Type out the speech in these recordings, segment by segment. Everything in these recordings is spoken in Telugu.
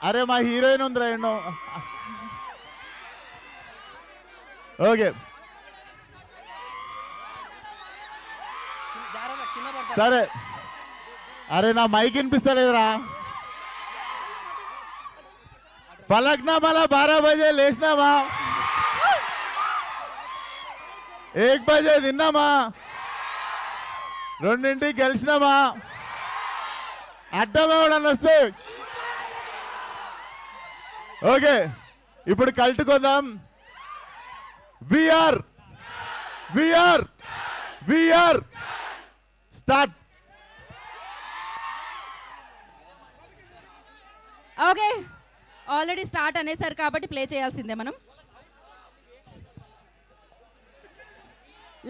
అరే మా హీరోయిన్ ఉందిరా ఎన్నో. ఓకే సరే. అరే నా మైక్ వినిపిస్తలేదురా. పలక్నామాలా 12 బజే లేచినామా, 1 బజే తిన్నామా, 2ంటికి గెలిచినామా, అడ్డం ఎవడన్నా వస్తే. ఓకే ఇప్పుడు కలుటుకుందాం. We are we are we are start. Okay already start అనేసారు కాబట్టి ప్లే చేయాల్సిందే మనం.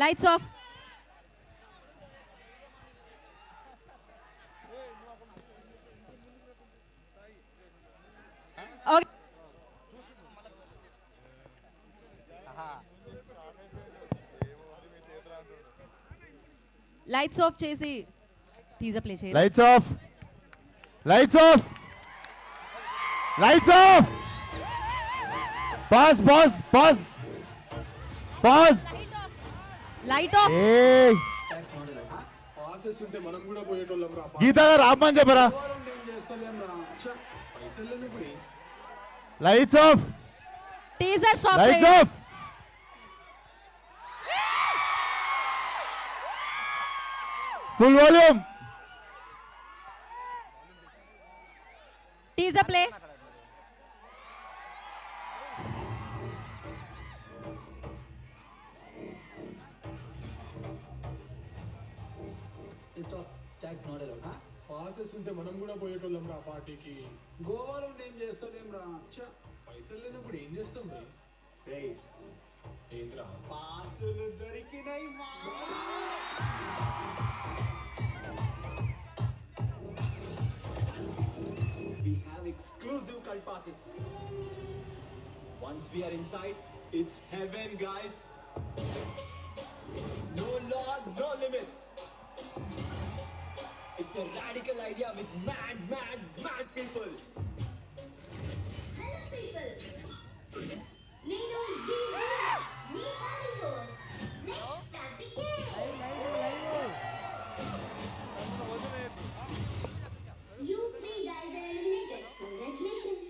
Lights off. Okay lights off చేసి టీజర్ ప్లే చేయాలి. Lights off lights off lights off. Pass pass pass pass. Light off. Geetha గారు ఆపమని చెప్పరా. Lights off teaser stop lights చేయండి. Off. Full volume. Teaser play. Passes ఉంటే మనం కూడా పోయేటోళ్ళం రా పార్టీకి. గోవాలో ఏం చేస్తలేం రా. పైసలు లేనప్పుడు ఏం చేస్తాం భయ్. ఏంద్రా పాసులు దొరికినాయి. We have exclusive cult passes. Once we are inside, it's heaven, guys. No law, no limits. It's a radical idea with mad, mad, mad people. Hello people. Nino Zero. Me Amigos. Let's start the game. You 3 guys are eliminated. Congratulations.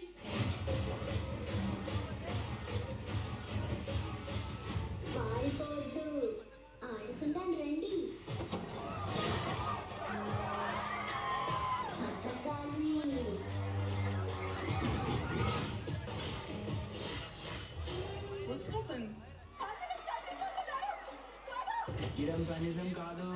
పారిపోద్దు, ఆడుకుంటాం రండి. పట్టకాలి. ఇరం కనీసం కాదు.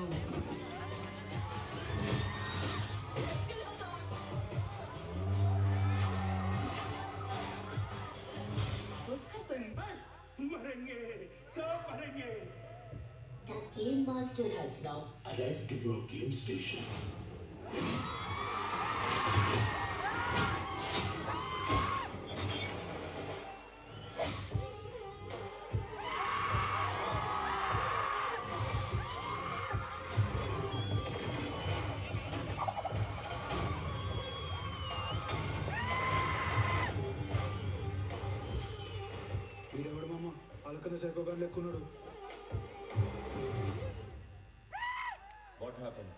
The game master has now arrived to your game station. వీడెవడు మామ అలకన సైకోగాడు లెక్కున్నాడు. What happened?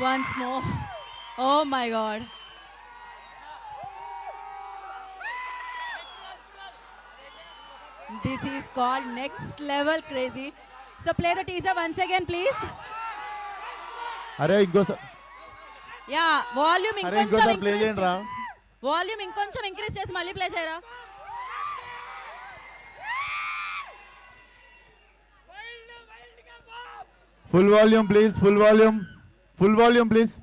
Once more. Oh my god. This is called next level crazy. So play the teaser once again please. అరే ఇంకోసారి. యా వాల్యూమ్ అరే ఇంకొంచెం ఇంకోసారి ప్లే ఇంక్రీజ్ చేయండి రా. వాల్యూమ్ ఇంకొంచెం ఇంక్రీజ్ చేసి మళ్ళీ ప్లే చేయరా. Full volume please. Full volume. Full volume please.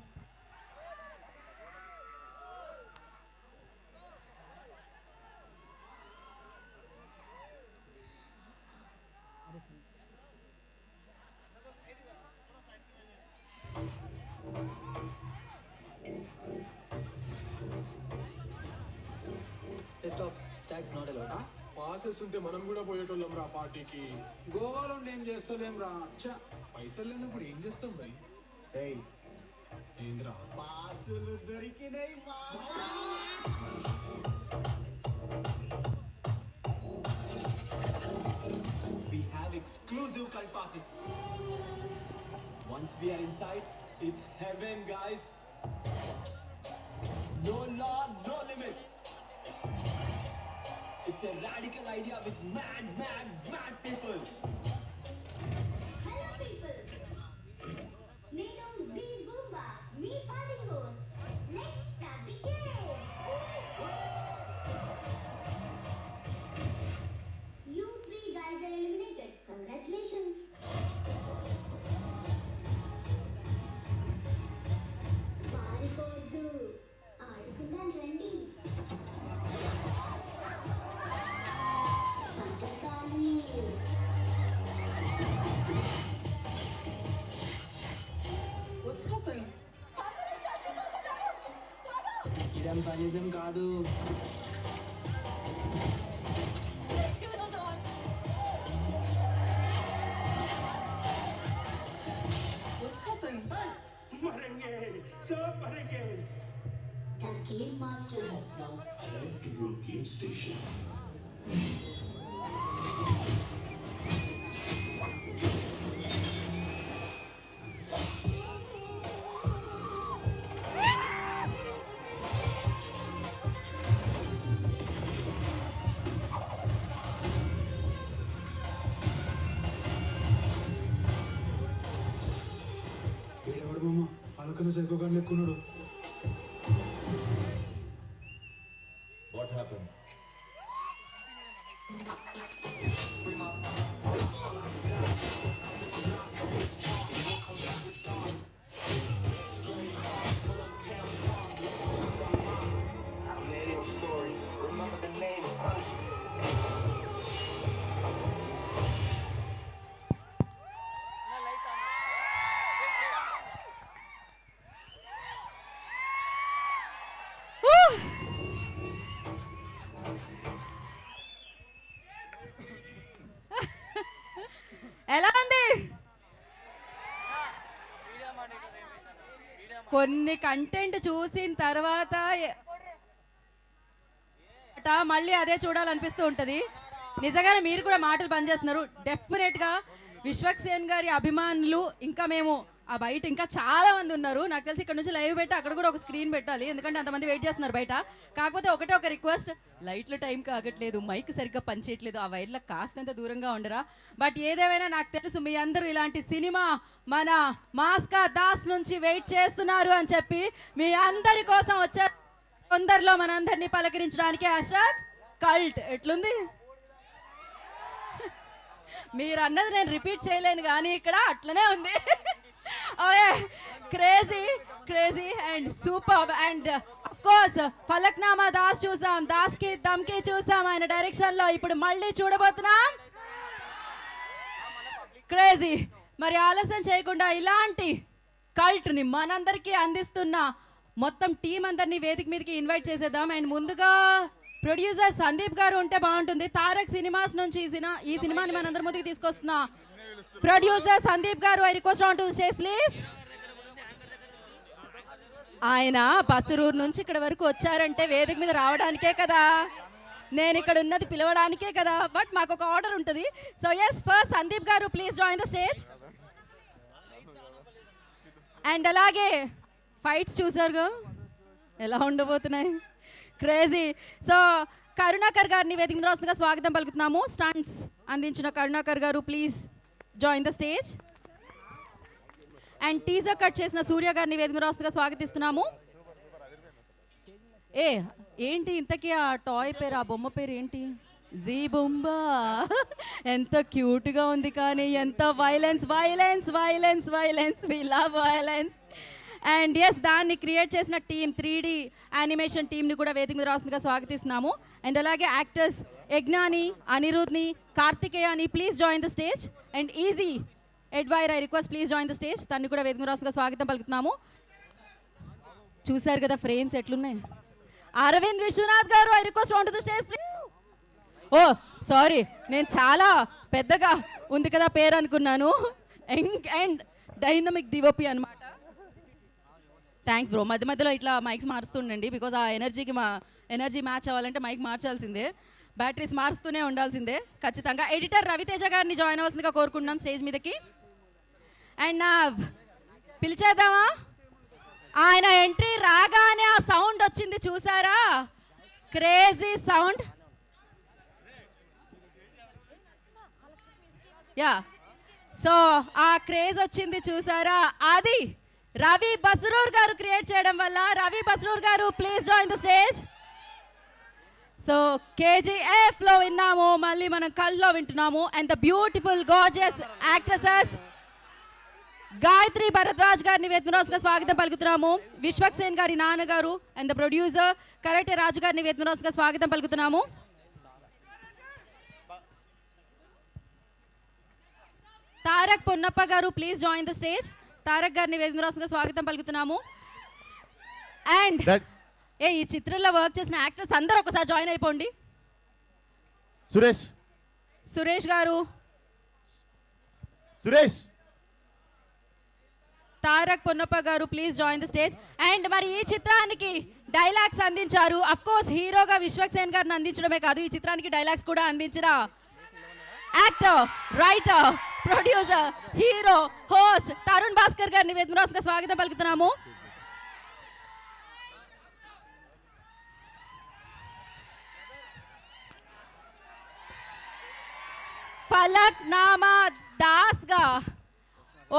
Passes ఉంటే మనం కూడా పోయేటోళ్ళం రా పార్టీకి. గోవాలో ఏం చేస్తలేం రా. పైసలు లేనప్పుడు ఏం చేస్తాం భయ్? ఏంద్రా పాసులు దొరికినాయి We have exclusive cult passes. Once we are inside, it's heaven, guys. No law, no limits. It's a radical idea with mad people. Hello people. Nenu Z Boomba, me party host. Let's start the game. You three guys are eliminated. Congratulations. పారిపోద్దు, ఆడుకుందాం రండి. పట్టకాలి. ఇదంతా నిజం కాదు. The game master has now arrived to your game station. ఎవడు మామ పలకన సైకోగాన్ని ఎక్కున్నాడు. What happened? ఎలా ఉంది? కొన్ని కంటెంట్ చూసిన తర్వాత మళ్ళీ అదే చూడాలనిపిస్తూ ఉంటుంది. నిజంగానే మీరు కూడా మాటలు పనిచేస్తున్నారు. డెఫినెట్గా విశ్వక్సేన్ గారి అభిమానులు ఇంకా మేము ఆ బయట ఇంకా చాలా మంది ఉన్నారు. నాకు తెలిసి ఇక్కడ నుంచి లైవ్ పెట్టి అక్కడ కూడా ఒక స్క్రీన్ పెట్టాలి, ఎందుకంటే అంతమంది వెయిట్ చేస్తున్నారు బయట. కాకపోతే ఒకటే ఒక రిక్వెస్ట్, లైట్లు టైం కాగట్లేదు, మైక్ సరిగ్గా పనిచేయట్లేదు, ఆ వైర్లకు కాస్తంత దూరంగా ఉండరా. బట్ ఏదేమైనా నాకు తెలుసు మీ అందరూ ఇలాంటి సినిమా మన మాస్కా దాస్ నుంచి వెయిట్ చేస్తున్నారు అని చెప్పి మీ అందరి కోసం వచ్చారు. తొందరలో మనందరినీ పలకరించడానికి #కల్ట్ ఎట్లుంది? మీరు అన్నది నేను రిపీట్ చేయలేను కానీ ఇక్కడ అట్లనే ఉంది. Okay, crazy and super. And of course Falaknuma Das చూసాం, దాస్కి దమ్కి చూసాం ఆయన డైరెక్షన్లో. ఇప్పుడు మళ్ళీ చూడబోతున్నాం క్రేజీ. మరి ఆలస్యం చేయకుండా ఇలాంటి కల్ట్ని మనందరికీ అందిస్తున్న మొత్తం టీం అందరినీ వేదిక మీదకి ఇన్వైట్ చేసేద్దాం. అండ్ ముందుగా ప్రొడ్యూసర్ సందీప్ గారు ఉంటే బాగుంటుంది. తారక్ సినిమాస్ నుంచి ఈ సినిమాని మనందరి ముందుకు తీసుకొస్తున్నా ప్రొడ్యూసర్ సందీప్ గారు, I request on to the stage please. ఆయన బస్సరూరు నుంచి ఇక్కడ వరకు వచ్చారంటే వేదిక మీద రావడానికే కదా, నేను ఇక్కడ ఉన్నది పిలవడానికే కదా. బట్ మాకు ఒక ఆర్డర్ ఉంటుంది. సో ఎస్, ఫస్ట్ సందీప్ గారు please join the stage. And అలాగే ఫైట్స్ చూసారుగా ఎలా ఉండబోతున్నాయి, క్రేజీ. సో కరుణాకర్ గారిని వేదిక మీద వస్తుందిగా స్వాగతం పలుకుతున్నాము. స్టంట్స్ అందించిన కరుణాకర్ గారు please join the stage. And teaser cut చేసిన సూర్య గారిని వేదిక మీద వస్తుందిగా స్వాగతిస్తున్నాము. ఏంటి ఇంతకీ ఆ టాయ్ పేరు, ఆ బొమ్మ పేరు ఏంటి? జీ బొంబా. ఎంత క్యూట్గా ఉంది కానీ ఎంత violence, we love violence. And yes, దాన్ని క్రియేట్ చేసిన టీమ్ 3D యానిమేషన్ టీమ్ని కూడా వేదిక మీద రాస్తుందిగా స్వాగతిస్తున్నాము. అండ్ అలాగే యాక్టర్స్ యజ్ఞాని, అనిరుద్ని, కార్తికేయాని please join the stage. And ఈజీ ఎడ్వైర్, I request please join the stage. తన్ని కూడా వేదిక మీద రాస్తుందిగా స్వాగతం పలుకుతున్నాము. చూసారు కదా ఫ్రేమ్స్ ఎట్లున్నాయి. అరవింద్ విశ్వనాథ్ గారు, I request on to the stage please. Oh sorry, నేను చాలా పెద్దగా ఉంది కదా పేరు అనుకున్నాను. యంగ్ అండ్ డైనమిక్ డివోపి అనమాట. Thanks bro. మధ్య మధ్యలో ఇట్లా మైక్స్ మారుస్తుండండి, బికాజ్ ఆ ఎనర్జీకి ఎనర్జీ మ్యాచ్ అవ్వాలంటే మైక్ మార్చాల్సిందే, బ్యాటరీస్ మారుస్తూనే ఉండాల్సిందే ఖచ్చితంగా. ఎడిటర్ రవితేజ గారిని జాయిన్ అవ్వాల్సిందిగా కోరుకుంటున్నాం స్టేజ్ మీదకి. అండ్ నా పిలిచేద్దామా? ఆయన ఎంట్రీ రాగానే ఆ సౌండ్ వచ్చింది చూసారా, క్రేజీ సౌండ్. యా, సో ఆ క్రేజ్ వచ్చింది చూసారా, అది రవి బస్రూర్ గారు క్రియేట్ చేయడం వల్ల. రవి బస్రూర్ గారు please join the stage. So KGF లో విన్నాము, మళ్ళీ మనం కల్లో వింటున్నాము. And the beautiful gorgeous actresses Gayatri Bharadwaj గారిని వేద్మనోస్గా స్వాగతం పలుకుతున్నాము. విశ్వక్సేన్ గారి నాన్నగారు and the producer Karate Raju గారిని వేద్మనోస్గా స్వాగతం పలుకుతున్నాము. తారక్ పొన్నప్ప గారు please join the stage. Tarak గారిని వేద్మనోస్గా స్వాగతం పలుకుతున్నాము. అండ్ ఈ చిత్రంలో వర్క్ చేసిన యాక్టర్స్ అందరూ ఒకసారి జాయిన్ అయిపోండి. సురేష్ గారు, తారక్ పొన్నప్ప గారు please join the stage. And మరి ఈ చిత్రానికి డైలాగ్స్ అందించారు, అఫ్ కోర్స్ హీరోగా విశ్వక్సేన్ గారిని అందించడమే కాదు, ఈ చిత్రానికి డైలాగ్స్ కూడా అందించిన actor, writer, producer, hero, host Tarun Bhaskar గారిని వేద్మనోస్గా స్వాగతం పలుకుతున్నాము. ఫలక్ నామా దాస్గా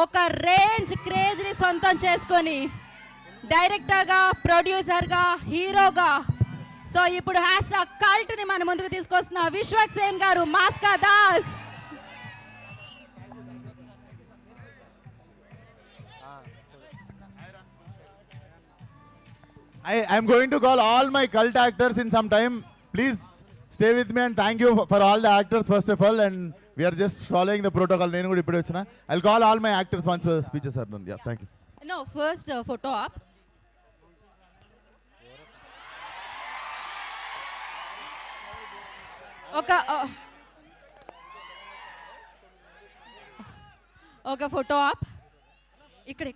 ఒక రేంజ్ క్రేజ్ని సొంతం చేసుకొని డైరెక్టర్గా, ప్రొడ్యూసర్గా, హీరోగా, సో ఇప్పుడు హ్యాష్ కల్ట్ని మన ముందుకు తీసుకొస్తున్న విశ్వక్సేన్ గారు, మాస్కా Das. I'm going to call all my cult actors in some time. Please stay with me and thank you for all the actors first of all, and we are just following the protocol. నేను కూడా ఇప్పుడే వచ్చిన. I'll call all my actors once speeches are done. Yeah, thank you. No, first photo up. ఒక ఫోటో అప్. ఇక్కడ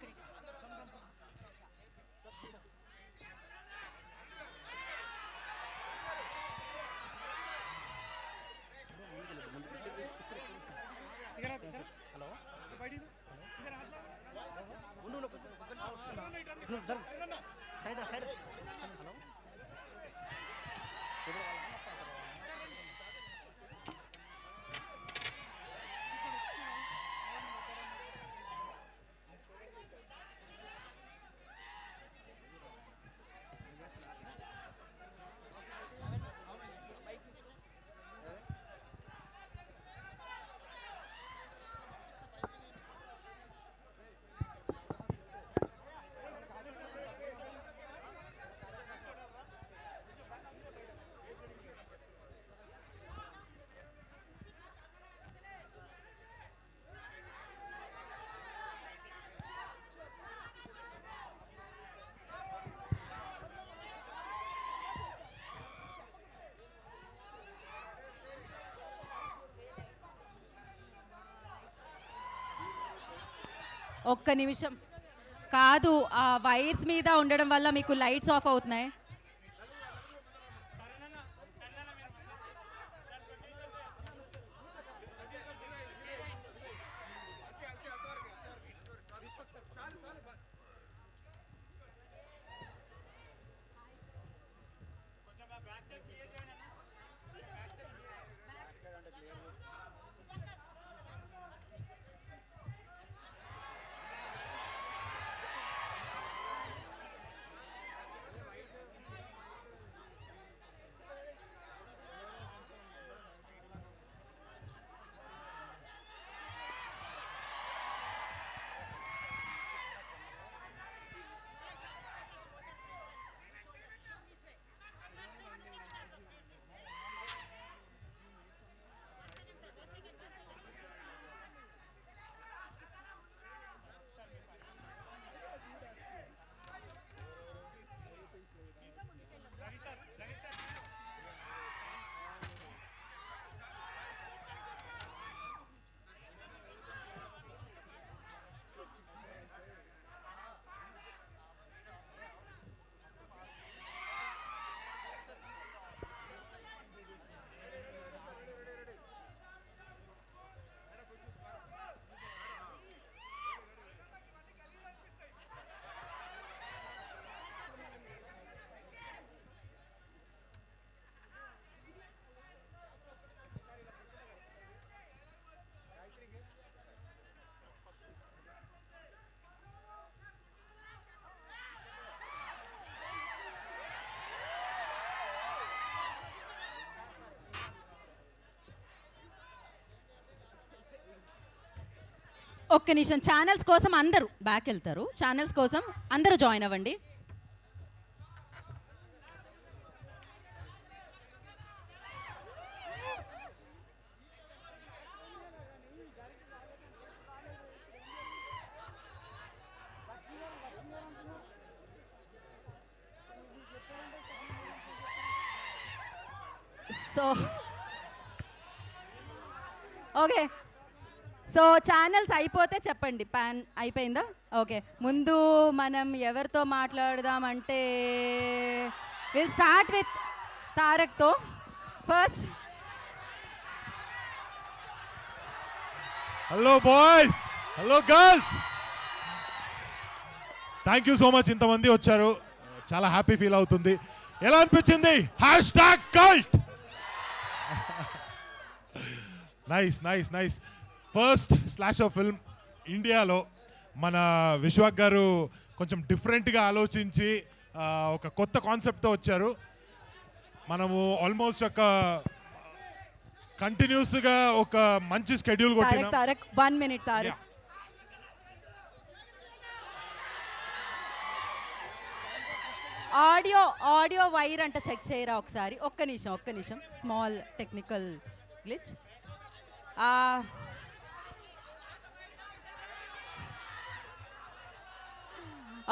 ఒక్క నిమిషం కాదు, ఆ వైర్స్ మీద ఉండడం వల్ల మీకు లైట్స్ ఆఫ్ అవుతున్నాయి. ఒక్క నిమిషం, ఛానల్స్ కోసం అందరూ బ్యాక్ వెళ్తారు. ఛానల్స్ కోసం అందరూ జాయిన్ అవ్వండి. సో ఓకే, సో ఛానల్స్ అయిపోతే చెప్పండి. ప్యాన్ అయిపోయిందా? ఓకే, ముందు మనం ఎవరితో మాట్లాడదామంటే విల్ స్టార్ట్ విత్ తారక్తో first. Hello boys, hello girls, thank you so much. ఇంతమంది వచ్చారు, చాలా హ్యాపీ ఫీల్ అవుతుంది. ఎలా అనిపించింది? #cult. Nice nice nice. First slasher film ఇండియాలో మన విశ్వాక్ గారు కొంచెం డిఫరెంట్గా ఆలోచించి ఒక కొత్త కాన్సెప్ట్తో వచ్చారు. మనము ఆల్మోస్ట్ ఒక కంటిన్యూస్గా ఒక మంచి స్కెడ్యూల్ కొట్టినాం. Tarak 1 minute Tarak. Audio wire అంట చెక్ చేయరా ఒకసారి. ఒక్క నిమిషం, స్మాల్ టెక్నికల్ గ్లిచ్.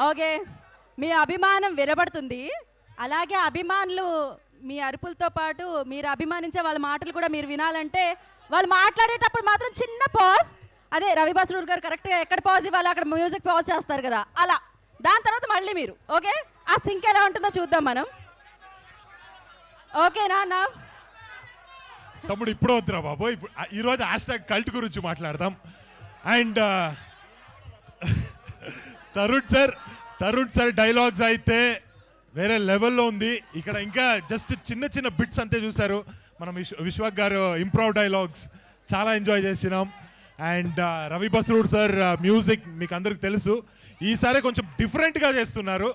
ఓకే, మీ అభిమానం వినబడుతుంది. అలాగే అభిమానులు మీ అరుపులతో పాటు మీరు అభిమానించే వాళ్ళ మాటలు కూడా మీరు వినాలంటే వాళ్ళు మాట్లాడేటప్పుడు మాత్రం చిన్న పాజ్. అదే రవి బస్రూర్ గారు కరెక్ట్గా ఎక్కడ పాజ్ ఇవ్వాలి అక్కడ మ్యూజిక్ పాజ్ చేస్తారు కదా, అలా. దాని తర్వాత మళ్ళీ మీరు ఓకే, ఆ సింక్ ఎలా ఉంటుందో చూద్దాం మనం. ఓకేనా నా తమ్ముడు? ఇప్పుడు వద్దురా బాబు, ఇప్పుడు ఈరోజు #cult గురించి మాట్లాడదాం. అండ్ తరుణ్ సార్ డైలాగ్స్ అయితే వేరే లెవెల్లో ఉంది. ఇక్కడ ఇంకా జస్ట్ చిన్న చిన్న బిట్స్ అంతే చూసారు. మనం విశ్వాక్ గారు ఇంప్రూవ్ డైలాగ్స్ చాలా ఎంజాయ్ చేసినాం. And Ravi Basrur sir music మీకు అందరికి తెలుసు, ఈసారి కొంచెం డిఫరెంట్గా చేస్తున్నారు.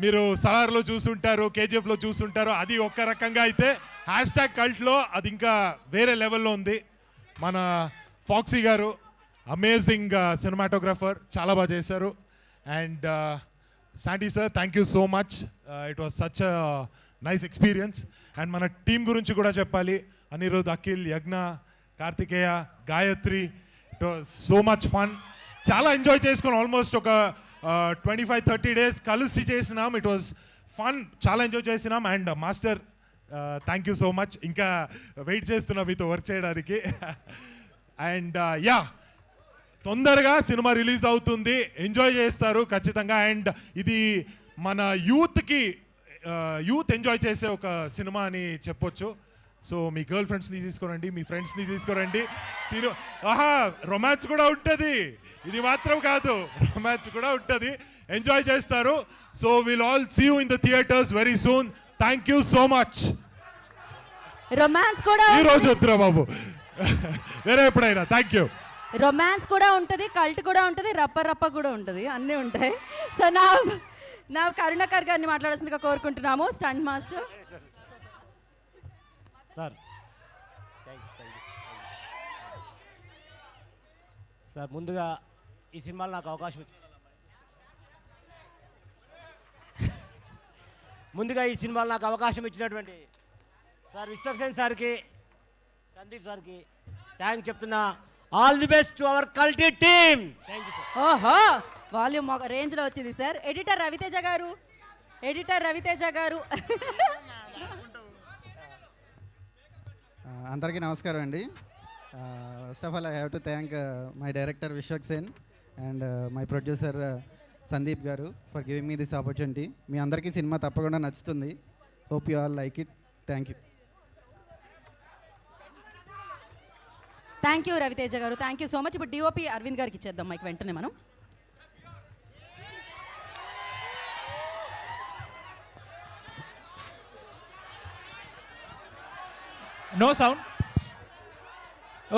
మీరు సలార్లో చూసుంటారు, కేజీఎఫ్లో చూసుంటారు. అది ఒక్క రకంగా అయితే #cultలో అది ఇంకా వేరే లెవెల్లో ఉంది. మన ఫాక్సీ గారు అమేజింగ్ సినిమాటోగ్రాఫర్, చాలా బాగా చేశారు. And Sandy sir, thank you so much. It was such nice experience. And మన టీం గురించి కూడా చెప్పాలి. Anirudh, Akhil, Yagna, Karthikeya, Gayatri. It was so much fun. చాలా ఎంజాయ్ చేసుకొని ఆల్మోస్ట్ ఒక 25-30 days కలిసి చేసినాం. ఇట్ వాజ్ ఫన్, చాలా ఎంజాయ్ చేసినాం. And master, thank you so much. ఇంకా వెయిట్ చేస్తున్నా మీతో వర్క్ చేయడానికి. అండ్ యా, తొందరగా సినిమా రిలీజ్ అవుతుంది, ఎంజాయ్ చేస్తారు ఖచ్చితంగా. అండ్ ఇది మన యూత్ ఎంజాయ్ చేసే ఒక సినిమా అని చెప్పొచ్చు. సో మీ గర్ల్ ఫ్రెండ్స్ని తీసుకురండి, మీ ఫ్రెండ్స్ని తీసుకురండి. రొమాన్స్ కూడా ఉంటుంది, ఇది మాత్రం కాదు, రొమాన్స్ కూడా ఉంటుంది, ఎంజాయ్ చేస్తారు. So will all see you in the theatres very soon. Thank you so much. Romance కూడా ఈ రోజు వద్దురా బాబు, వేరే ఎప్పుడైనా. Thank you. రొమాన్స్ కూడా ఉంటుంది, కల్ట్ కూడా ఉంటుంది, రప్ప కూడా ఉంటుంది, అన్నీ ఉంటాయి. సో నా కరుణాకర్ గారిని మాట్లాడాల్సిందిగా కోరుకుంటున్నాము, స్టంట్ మాస్టర్. సార్ సార్ ముందుగా ఈ సినిమాలో నాకు అవకాశం ఇచ్చినటువంటి సార్ విశ్వక్సేన్ సార్కి, సందీప్ సార్కి థ్యాంక్ చెప్తున్నా. All the best to our culty team. Thank you sir. ఓహో, వాల్యూమ్ ఒక రేంజ్లో వచ్చింది సార్. ఎడిటర్ రవితేజ గారు. అందరికీ నమస్కారం అండి. First of all I have to thank my director Vishwaksen and my producer Sandeep గారు for giving me this opportunity. మీ అందరికీ సినిమా తప్పకుండా నచ్చుతుంది. Hope you all like it. Thank you. Thank you Raviteja గారు, థ్యాంక్ యూ సో మచ్. ఇప్పుడు డిఓపి అరవింద్ గారికి ఇచ్చేద్దాం మైక్ వెంటనే మనం. No sound.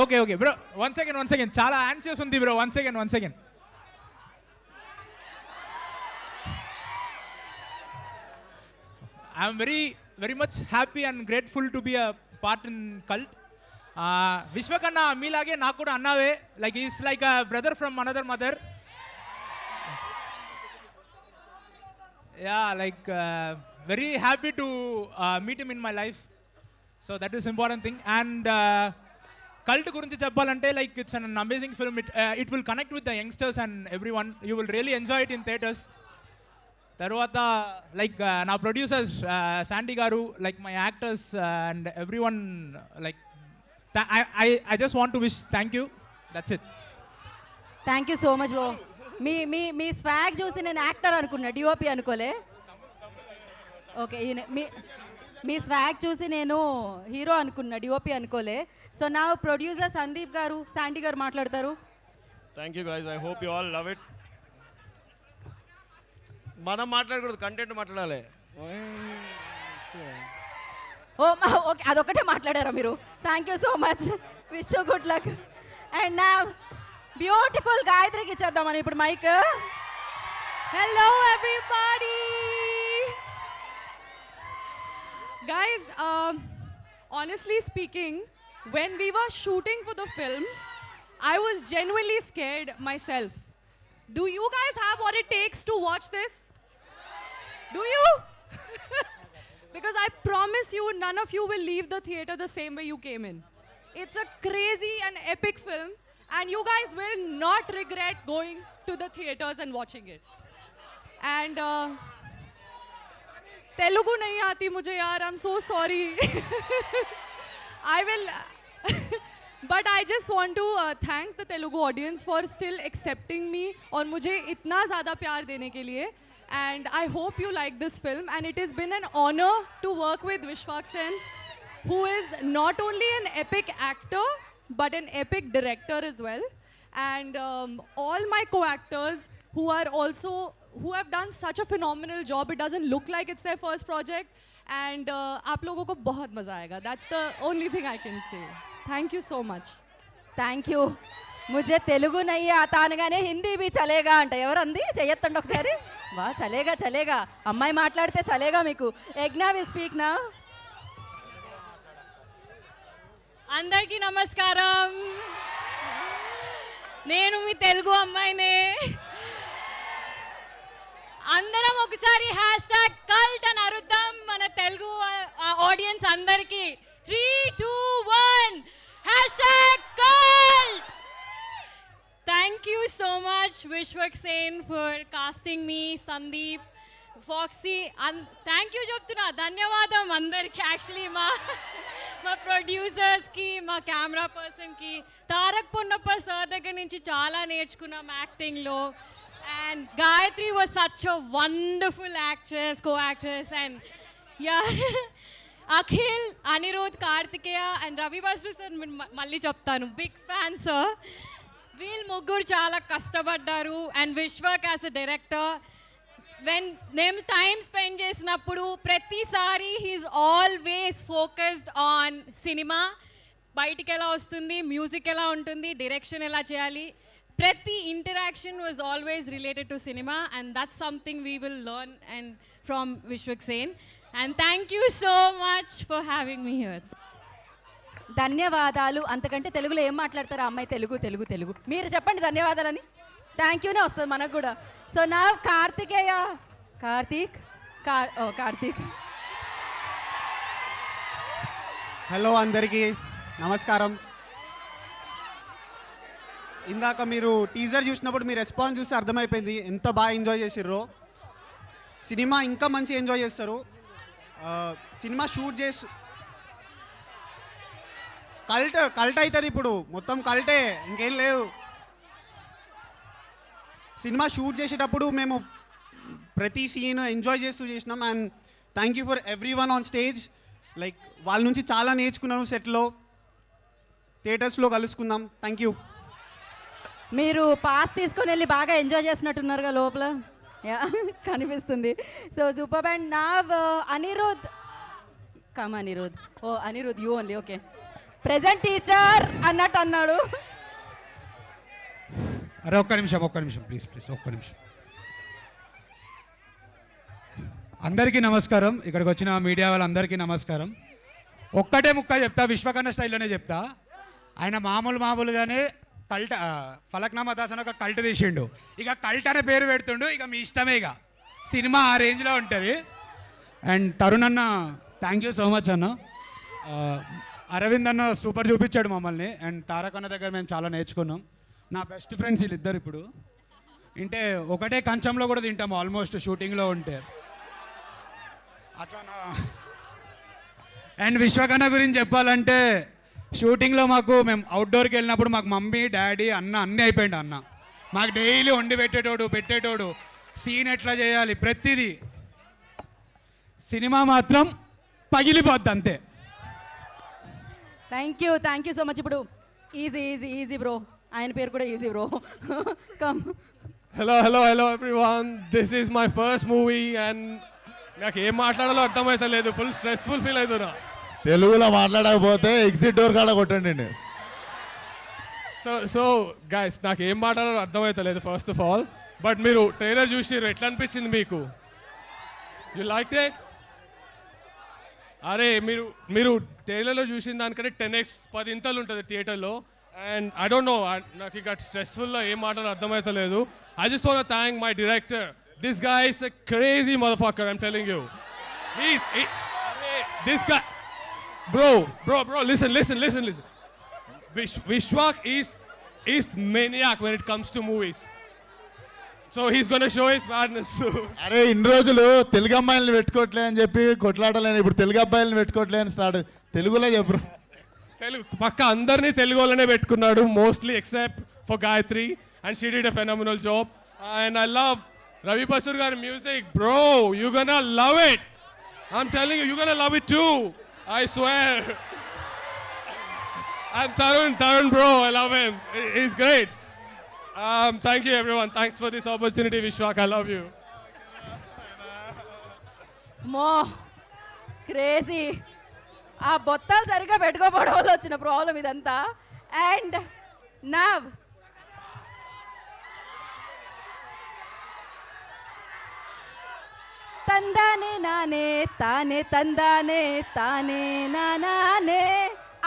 Okay bro, one second. చాలా ఆన్సియస్ ఉంది bro. One second. I'm very much happy and grateful to be a part in cult. విశ్వకన్నా మీలాగే నాకు కూడా అన్నావే, like is like a brother from another mother. Yeah, like very happy to meet him in my life. So that is important thing. And cult గురించి చెప్పాలంటే like it's an amazing film. It will connect with the youngsters and every one. You will really enjoy it in theatres. తర్వాత లైక్ నా ప్రొడ్యూసర్స్ శాండీ గారు, like my actors and every one, like I just want to wish thank you. That's it. Thank you so much bro. Me swag చూసి నేను యాక్టర్ అనుకున్నా, డిఓపి అనుకోలే. ఓకే, మీ స్వాగ్ చూసి నేను హీరో అనుకున్నా, డిఓపి అనుకోలే. సో నా ప్రొడ్యూసర్ సందీప్ గారు, శాండీ గారు మాట్లాడతారు. Thank you guys, I hope you all love it. మనం మాట్లాడకూడదు, కంటెంట్ మాట్లాడాలి. ఓకే, అదొకటే మాట్లాడారా మీరు? Thank you so much. Wish you good luck. And నా బ్యూటిఫుల్ గాయత్రికి ఇచ్చేద్దామని ఇప్పుడు mic. Hello everybody. Guys, honestly speaking, when we were shooting for the film, I was genuinely scared myself. Do you guys have what it takes to watch this? Do you? Because I promise you, none of you will leave the theater the same way you came in. It's a crazy and epic film, and you guys will not regret going to the theaters and watching it. And Telugu nahi aati mujhe yaar, I'm so sorry. I will but I just want to thank the Telugu audience for still accepting me और मुझे इतना ज़्यादा प्यार देने के लिए. And I hope you like this film, and it has been an honor to work with Vishwak Sen, who is not only an epic actor but an epic director as well. And all my co-actors who have done such a phenomenal job. It doesn't look like it's their first project, and आप लोगों को बहुत मज़ा आएगा. That's the only thing I can say. Thank you so much. Thank you. ముझे తెలుగు నయ్యి ఆతా అనగానే హిందీ బి చలేగా అంట. ఎవరంది? చెయ్యొత్తండి ఒకసారి. వా, చలేగా చలేగా. అమ్మాయి మాట్లాడితే చలేగా మీకు. యజ్ఞ విల్ స్పీక్ నా. అందరికీ నమస్కారం. నేను మీ తెలుగు అమ్మాయినే. అందరం ఒకసారి #cult అని అరుద్దాం మన తెలుగు ఆడియన్స్ అందరికీ. 3, 2, 1 #cult. Thank you so much Vishwak Sen for casting me, Sandeep, Foxy. Thank you చెప్తున్నా, ధన్యవాదం అందరికి. యాక్చువల్లీ మా ప్రొడ్యూసర్స్కి, మా కెమెరా పర్సన్కి, తారక్ పొన్నప్ప సార్ దగ్గర నుంచి చాలా నేర్చుకున్నాం యాక్టింగ్లో. And Gayatri was such a wonderful actress, co-actress, and yeah, Akhil, Anirudh, Kartikeya, and Ravi Basu sir, malli cheptanu, big fan sir. వీళ్ళు ముగ్గురు చాలా కష్టపడ్డారు. And Vishwak as a director, when మేము టైం స్పెండ్ చేసినప్పుడు ప్రతిసారి he's always focused on cinema. బయటికి ఎలా వస్తుంది, మ్యూజిక్ ఎలా ఉంటుంది, డైరెక్షన్ ఎలా చేయాలి, ప్రతి interaction was always related to cinema. And that's something we will learn and from Vishwak Sen. And thank you so much for having me here. ధన్యవాదాలు. అంతకంటే తెలుగులో ఏం మాట్లాడతారు ఆ అమ్మాయి? తెలుగు తెలుగు తెలుగు. మీరు చెప్పండి ధన్యవాదాలని. థ్యాంక్ యూనే వస్తుంది మనకు కూడా. సో నా కార్తికేయ, కార్తీక్. హలో అందరికీ నమస్కారం. ఇందాక మీరు టీజర్ చూసినప్పుడు మీ రెస్పాన్స్ చూసి అర్థమైపోయింది ఎంత బాగా ఎంజాయ్ చేసిర్రో. సినిమా ఇంకా మంచి ఎంజాయ్ చేస్తారు. సినిమా షూట్ చేసి కల్ట్ అవుతుంది. ఇప్పుడు మొత్తం కల్టే, ఇంకేం లేదు. సినిమా షూట్ చేసేటప్పుడు మేము ప్రతి సీన్ ఎంజాయ్ చేస్తూ చేసినాం. And thank you for every one on stage. Like వాళ్ళ నుంచి చాలా నేర్చుకున్నాను. సెట్లో, థియేటర్స్లో కలుసుకుందాం. Thank you. మీరు పాస్ తీసుకొని వెళ్ళి బాగా ఎంజాయ్ చేసినట్టున్నారుగా లోపల. యా, కనిపిస్తుంది. So super. అండ్ నా Anirudh, come Anirudh. Oh Anirudh, you only. Okay, present teacher అన్నట్టు అన్నాడు. అరే ఒక్క నిమిషం ప్లీజ్ ఒక్క నిమిషం. అందరికీ నమస్కారం. ఇక్కడికి వచ్చిన మీడియా వాళ్ళందరికీ నమస్కారం. ఒక్కటే ముక్క చెప్తా, విశ్వకన్న స్టైల్లోనే చెప్తా. ఆయన మామూలుగానే కల్ట్ ఫలక్నామా దాస్ అని ఒక కల్ట్ తీసిండు. ఇక కల్ట్ అనే పేరు పెడుతుండు. ఇక మీ ఇష్టమే, ఇక సినిమా ఆ రేంజ్లో ఉంటుంది. అండ్ తరుణ్ అన్న థ్యాంక్ యూ సో మచ్ అన్న. అరవింద్ అన్న సూపర్ చూపించాడు మమ్మల్ని. అండ్ తారక్ అన్న దగ్గర మేము చాలా నేర్చుకున్నాం. నా బెస్ట్ ఫ్రెండ్స్ వీళ్ళిద్దరు. ఇప్పుడు అంటే ఒకటే కంచంలో కూడా తింటాము ఆల్మోస్ట్ షూటింగ్లో ఉంటే అట్లా. అండ్ విశ్వకన్న గురించి చెప్పాలంటే షూటింగ్లో మేము అవుట్డోర్కి వెళ్ళినప్పుడు మాకు మమ్మీ డాడీ అన్న అన్నీ అయిపోయింది. అన్న మాకు డైలీ వండి పెట్టేటోడు సీన్ ఎట్లా చేయాలి ప్రతిదీ. సినిమా మాత్రం పగిలిపోద్ది అంతే. Thank you so much. ఇప్పుడు ఈజీ బ్రో, ఆయన పేరు కూడా easy bro. Come. Hello everyone, this is my first movie and నాకు ఏం మాట్లాడాలో అర్థమైతే లేదు. ఫుల్ స్ట్రెస్ఫుల్ ఫీల్ అవుతున్నా. తెలుగులో మాట్లాడకపోతే ఎగ్జిట్ డోర్ కాడ కొట్టండి. సో గైస్, నాకు ఏం మాట్లాడాలో అర్థమైతే లేదు ఫస్ట్ ఆఫ్ ఆల్. బట్ మీరు ట్రైలర్ చూసిర్రు, ఎట్లా అనిపించింది మీకు? You like it? అరే మీరు ట్రైలర్లో చూసిన దానికంటే 10x 10 ఇంతలు ఉంటుంది థియేటర్లో. అండ్ ఐ డోంట్ నో, నాకు ఇక స్ట్రెస్ఫుల్లో ఏం మాట్లాడాలో అర్థమైతే లేదు. I just want to thank my director. This guy is a crazy motherfucker, I'm telling you. This guy, bro, listen. Vishwak is maniac when it comes to movies. So he's going to show his madness soon. అరే ఇన్ని రోజులు తెలుగు అమ్మాయిలను పెట్టుకోవట్లే అని చెప్పి కొట్లాడలేను, ఇప్పుడు తెలుగు అబ్బాయిలను పెట్టుకోవట్లే అని స్టార్ట్. తెలుగులో చెప్పరు. తెలుగు పక్క అందరినీ తెలుగు వాళ్ళనే పెట్టుకున్నాడు, mostly except for Gayatri. And she did a phenomenal job. And I love Ravi Basur gar music. Bro, you're gonna love it. I'm telling you, you're gonna love it too. I swear. And Tarun bro, I love him. He's great. Thank you everyone. Thanks for this opportunity, Vishwak. I love you. మో క్రేజీ. ఆ బొత్తాలు సరిగ్గా పెట్టుకోపోవడం వల్ల వచ్చిన ప్రాబ్లం ఇదంతా. అండ్ నవ్ తందానే నానే తానే తందానే తానే నానే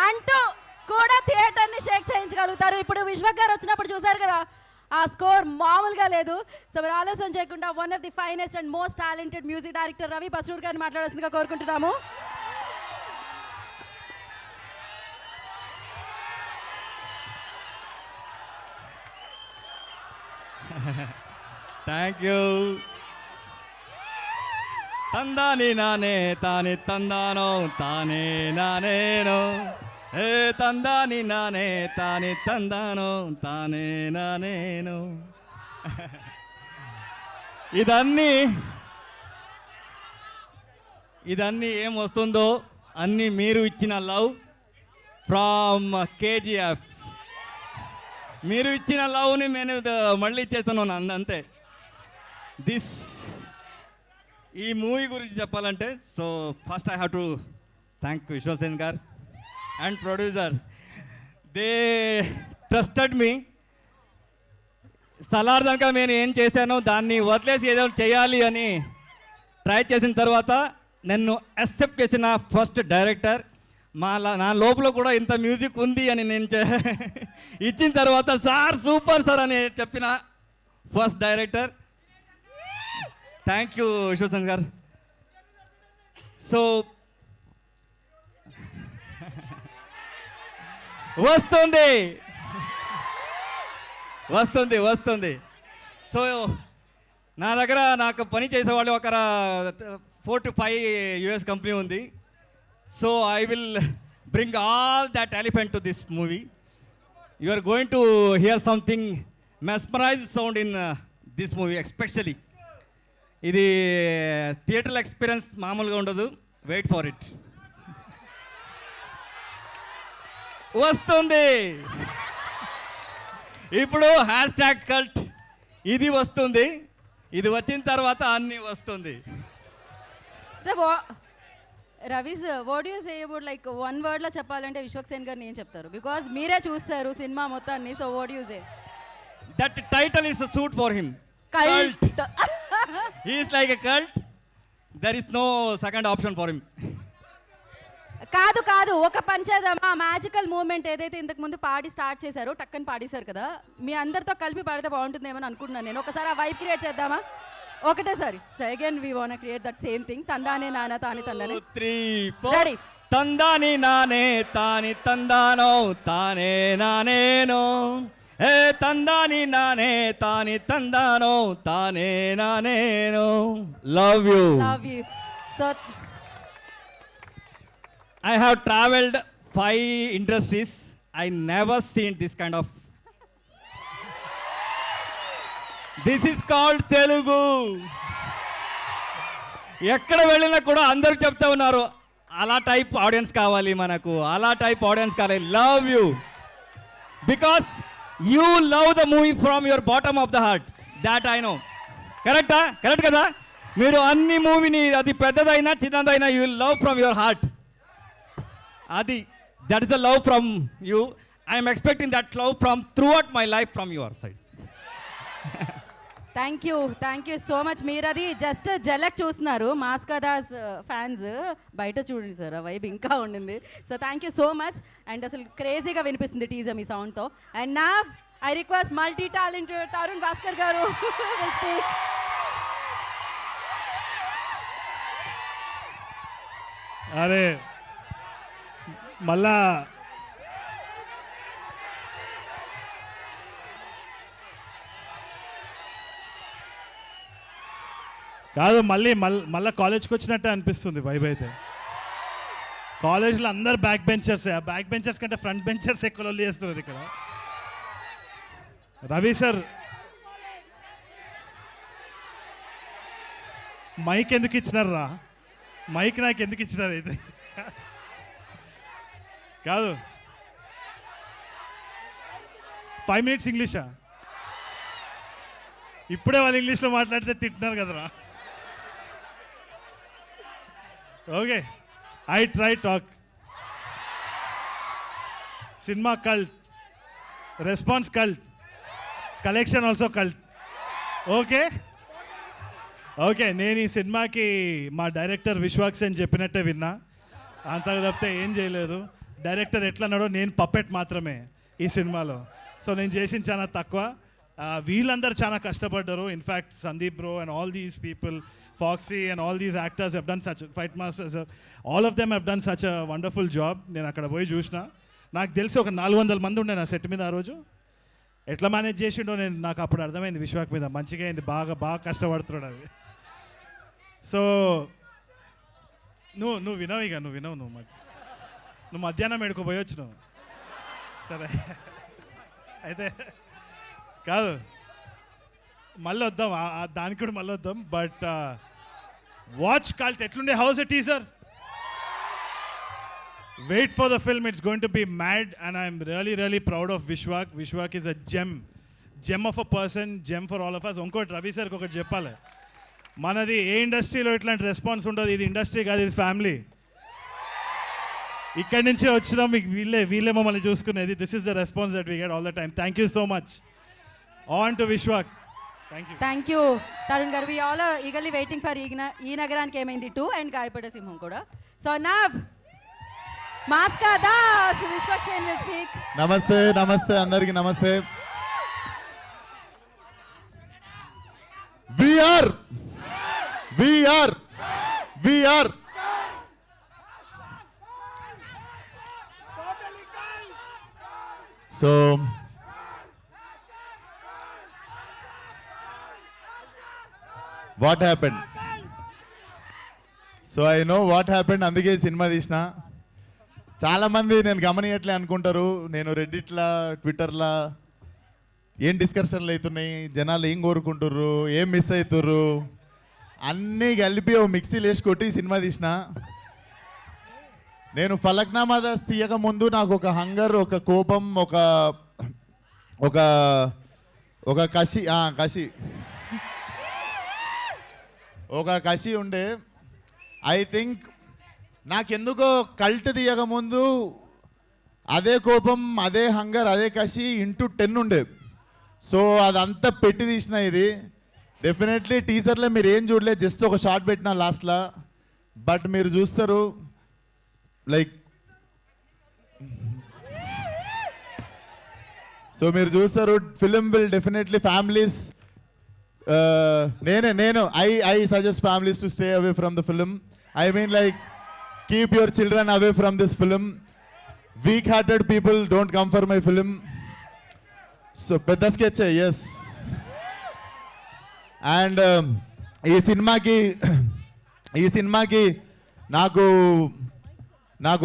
అంటూ కూడా థియేటర్ని షేక్ చేయించగలుగుతారు. ఇప్పుడు విశ్వక్ గారు వచ్చినప్పుడు చూసారు కదా, ఆ స్కోర్ మామూలుగా లేదు. సో మరి ఆలస్యం చేయకుండా one of the finest and most talented music director Ravi Basrur గారిని మాట్లాడాల్సిందిగా కోరుకుంటున్నాము. Thank you. తందాని నానే తానే తందానో తానే నానేనో, ఏ తందాని నానే తానే తందానో తానే నానేనో. ఇదన్నీ ఏం వస్తుందో అన్నీ మీరు ఇచ్చిన లవ్ ఫ్రమ్ కేజీఎఫ్. మీరు ఇచ్చిన లవ్ని నేను మళ్ళీ ఇచ్చేస్తున్నాను అంతే. ఈ మూవీ గురించి చెప్పాలంటే, so first I have to thank Vishwasen గారు and producer. They trusted me. సలార్దనక నేను ఏం చేశానో దాన్ని వదిలేసి ఏదో చేయాలి అని ట్రై చేసిన తర్వాత నన్ను యాక్సెప్ట్ చేసిన ఫస్ట్ డైరెక్టర్. నా లోపల కూడా ఇంత మ్యూజిక్ ఉంది అని నేను ఇచ్చిన తర్వాత సార్ సూపర్ సార్ అని చెప్పిన first director. Thank you Vishwasen గారు. సో వస్తుంది. సో నా దగ్గర నాకు పని చేసేవాళ్ళు ఒక 4 to 5 US కంపెనీ ఉంది. So I will bring all that elephant to this movie. You are going to hear something mesmerize sound in this movie. Especially ఇది థియేటర్ ఎక్స్పీరియన్స్ మామూలుగా ఉండదు. Wait for it. వస్తుంది ఇప్పుడు #cult. ఇది వస్తుంది. ఇది వచ్చిన తర్వాత అన్నీ వస్తుంది. Sir Ravi sir, what you say about like one వర్డ్లో చెప్పాలంటే విశ్వక్ సేన్ గారిని ఏం చెప్తారు? బికాజ్ మీరే చూస్తారు సినిమా మొత్తాన్ని. So what you say? That title is suit for him. Cult. He is like a cult. There is no second option for him. కాదు కాదు, ఒక పని చేద్దాం. ఆ మ్యాజికల్ మూమెంట్ ఏదైతే ఇంతకు ముందు పాడి స్టార్ట్ చేశారో టక్కని పాడేశారు కదా, మీ అందరితో కలిపి పాడితే బాగుంటుందేమో అని అనుకుంటున్నాను నేను. ఒకసారి ఆ వైబ్ క్రియేట్ చేద్దామా? ఒకటేసారి. So again we want create that same thing. తందానే నాన్న తానే తందానే. 3 4 రెడీ. తందాని నానే తాని తందానో తానే నానేనో ఏ తందాని నానే తాని తందానో తానే నానేనో. Love you. Love you. So I have traveled 5 industries. I never seen this kind of. This is called Telugu. ఎక్కడ వెళ్ళినా కూడా అందరూ చెప్తా ఉన్నారు అలా టైప్ ఆడియన్స్ కావాలి మనకు, అలా టైప్ ఆడియన్స్ కావాలి. Love you because you love the movie from your bottom of the heart. That I know. కరెక్టా? కరెక్ట్ కదా? మీరు అన్ని మూవీని అది పెద్దదైనా చిన్నదైనా you love from your heart. అది that is the love from you. I'm expecting that love from throughout my life from your side. Thank you so much. మీరు అది జస్ట్ జలక్ చూస్తున్నారు, మాస్కదాస్ ఫ్యాన్స్ బయట చూడండి సార్, ఆ వైబ్ ఇంకా ఉండింది. So thank you so much. And అసలు క్రేజీగా వినిపిస్తుంది టీజర్ మీ సౌండ్తో. అండ్ నా I request multi talented Tarun Bhaskar గారు will speak. అరే మళ్ళా కాదు, మళ్ళీ కాలేజ్కి వచ్చినట్టే అనిపిస్తుంది వైబ్ అయితే. కాలేజ్లో అందరు బ్యాక్ బెంచర్స్, ఆ బ్యాక్ బెంచర్స్ కంటే ఫ్రంట్ బెంచర్స్ ఎక్కువ లొల్లి చేస్తున్నారు ఇక్కడ. రవి సార్ మైక్ ఎందుకు ఇచ్చినారా? మైక్ నాకు ఎందుకు ఇచ్చినారు అయితే? కాదు 5 minutes ఇంగ్లీషా? ఇప్పుడే వాళ్ళు ఇంగ్లీష్లో మాట్లాడితే తింటున్నారు కదరా. Okay, I try talk. Cinema cult, response cult, collection also cult. Okay okay, నేను ఈ సినిమాకి మా డైరెక్టర్ విశ్వాక్ సేన్ చెప్పినట్టే విన్నా, అంతగా తప్పితే ఏం చేయలేదు. డైరెక్టర్ ఎట్లన్నాడో నేను పప్పెట్ మాత్రమే ఈ సినిమాలో. సో నేను చేసింది చాలా తక్కువ. వీళ్ళందరూ చాలా కష్టపడ్డారు. In fact Sandeep bro and all these people, Foxy and all these actors have done such, Fight Masters, all of them have done such a wonderful job. నేను అక్కడ పోయి చూసిన, నాకు తెలిసి ఒక 400 మంది ఉండే నా సెట్ మీద ఆ రోజు. ఎట్లా మేనేజ్ చేసిండో నాకు అప్పుడు అర్థమైంది విశ్వాక్ మీద. మంచిగా అయింది, బాగా కష్టపడుతున్నాడు అది. సో నువ్వు వినవు, ఇక నువ్వు వినవు. నువ్వు మధ్యాహ్నం ఎడుకోపోయొచ్చు నువ్వు. సరే అయితే కాదు, మళ్ళీ వద్దాం, దానికి కూడా మళ్ళీ వద్దాం. బట్ వాచ్ కల్ట్ ఎట్లుండే, how's a teaser, wait for the film, it's going to be mad. And I'm really proud of Vishwak. Vishwak is a gem of a person, gem for all of us. ఇంకోటి రవి సార్కి ఒకటి చెప్పాలి, మనది ఏ ఇండస్ట్రీలో ఇట్లాంటి రెస్పాన్స్ ఉండదు. ఇది ఇండస్ట్రీ కాదు, ఇది ఫ్యామిలీ. ఇక్కడి నుంచి వచ్చినా మీకు వీళ్ళే మమ్మల్ని చూసుకునేది. This is the response that we get all the time. Thank you so much. On to Vishwak. Thank you Tarun గారు. We all eagerly waiting for ఈ నగరానికి ఏమైంది 2 అండ్ గాయపడే సింహం కూడా. సో నా మాస్కదాస్ విశ్వాక్ సేన్ విల్ స్పీక్. నమస్తే అందరికి నమస్తే. We are so what happened? So I know what happened, అందుకే సినిమా తీసిన. చాలామంది నేను గమనియట్లే అనుకుంటారు, నేను రెడ్డిట్లా ట్విట్టర్లా ఏం డిస్కషన్లు అవుతున్నాయి, జనాలు ఏం కోరుకుంటుర్రు, ఏం మిస్ అవుతుర్రు, అన్నీ కలిపి ఓ మిక్సీలు వేసి కొట్టి సినిమా తీసిన. నేను ఫలక్నామా దాస్ తీయక ముందు నాకు ఒక హంగర్, ఒక కోపం, ఒక కసి ఉండే. ఐ థింక్ నాకెందుకో కల్ట్ తీయక ముందు అదే కోపం, అదే హంగర్, అదే కసి ఇంటూ 10 ఉండే. సో అదంతా పెట్టి తీసిన ఇది. డెఫినెట్లీ టీజర్లో మీరు ఏం చూడలేదు, జస్ట్ ఒక షార్ట్ పెట్టిన లాస్ట్లో. బట్ మీరు చూస్తారు లైక్ సో మీరు చూస్తారు ఫిలిం విల్ డెఫినెట్లీ ఫ్యామిలీస్ నేను I suggest families to stay away from the film. I mean like keep your children away from this film. Weak hearted people don't come for my film. So పెద్ద స్కెచ్ ఎస్. అండ్ ఈ సినిమాకి నాకు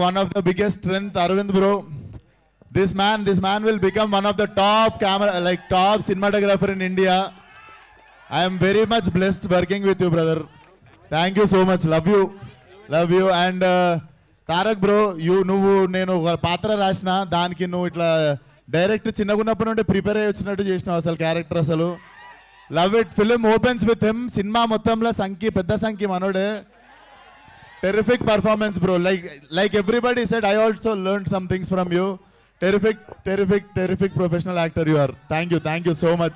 one of the biggest strength Arvind bro. This man will become one of the top cinematographer in India. I am very much blessed working with you, brother. Thank you so much. Love you. And Tarak bro, నువ్వు నేను ఒక పాత్ర రాసిన దానికి నువ్వు ఇట్లా డైరెక్ట్ చిన్నగున్నప్పటి నుండి ప్రిపేర్ అయ్యి వచ్చినట్టు చేసినావు అసలు క్యారెక్టర్ అసలు. Love it. Film opens with him. Cinema మొత్తంలో పెద్ద సంఖ్య మనోడే. Terrific performance bro. Like everybody said, I also learned some things from you. Terrific professional actor you are. Thank you so much.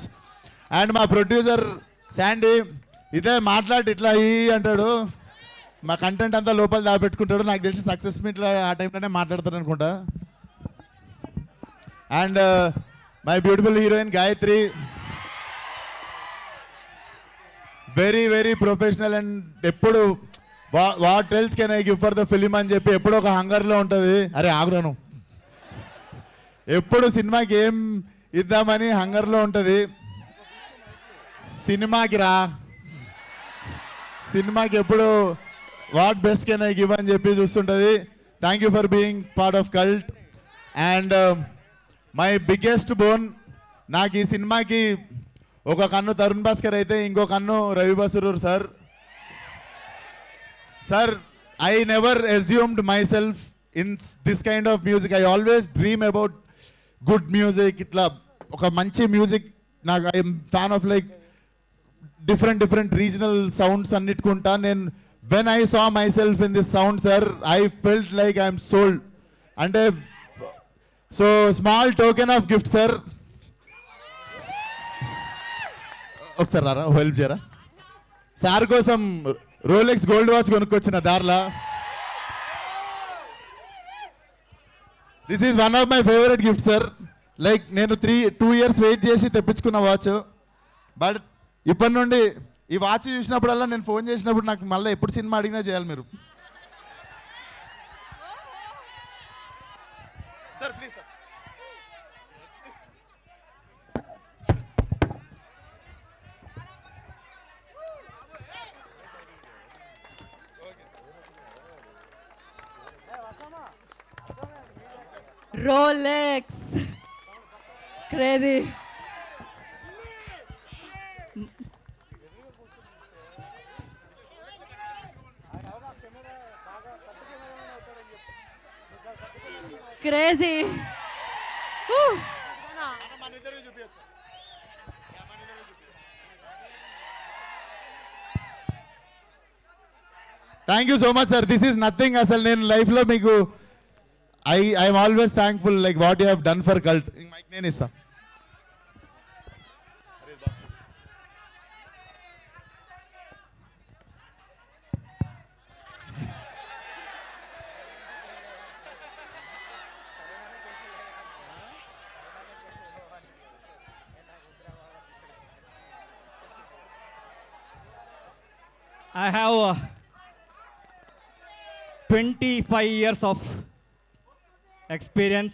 And మా ప్రొడ్యూసర్ శాండీ ఇదే మాట్లాడి ఇట్లా అంటాడు, మా కంటెంట్ అంతా లోపల దాపెట్టుకుంటాడు. నాకు తెలిసి సక్సెస్ మీట్లో ఆ టైంలోనే మాట్లాడతాడు అనుకుంటా. And my beautiful heroine Gayathri, very professional. And ఎప్పుడు what else can I give for the film అని చెప్పి ఎప్పుడు ఒక హంగర్లో ఉంటుంది. అరే ఆగురాను, ఎప్పుడు సినిమాకి ఏం ఇద్దామని హంగర్లో ఉంటుంది. సినిమాకి ఎప్పుడు what best can I give అని చెప్పి చూస్తుంటుంది. Thank you for being part of cult. And my biggest bone, నాకు ఈ సినిమాకి ఒక కన్ను తరుణ్ భాస్కర్ అయితే ఇంకో కన్ను Ravi Basrur sir. Sir, I never assumed myself in this kind of music. I always dream about good music. ఇట్లా ఒక మంచి మ్యూజిక్. నాకు I'm fan of like different regional sounds అన్నిటికుంటా. నేను when I saw myself in this sound sir, I felt like I'm sold. అంటే so small token of gift sir. ఒకసారి రారా, హెల్ప్ చేయరా. సార్ కోసం రోలెక్స్ గోల్డ్ వాచ్ కొనుక్కొచ్చిన దారిలా. This is one of my favourite gift sir. Like నేను 2 years వెయిట్ చేసి తెప్పించుకున్న వాచ్. బట్ ఇప్పటి నుండి ఈ వాచ్ చూసినప్పుడల్లా నేను ఫోన్ చేసినప్పుడు నాకు మళ్ళీ ఎప్పుడు సినిమా అడిగినా చేయాలి మీరు. Sir please sir. Rolex. Crazy. Crazy. Woo. Thank you so much sir. This is nothing. అసలు నేను లైఫ్లో మీకు I'm always thankful like what you have done for cult. Mic నేను ఇస్తా. I have 25 years of experience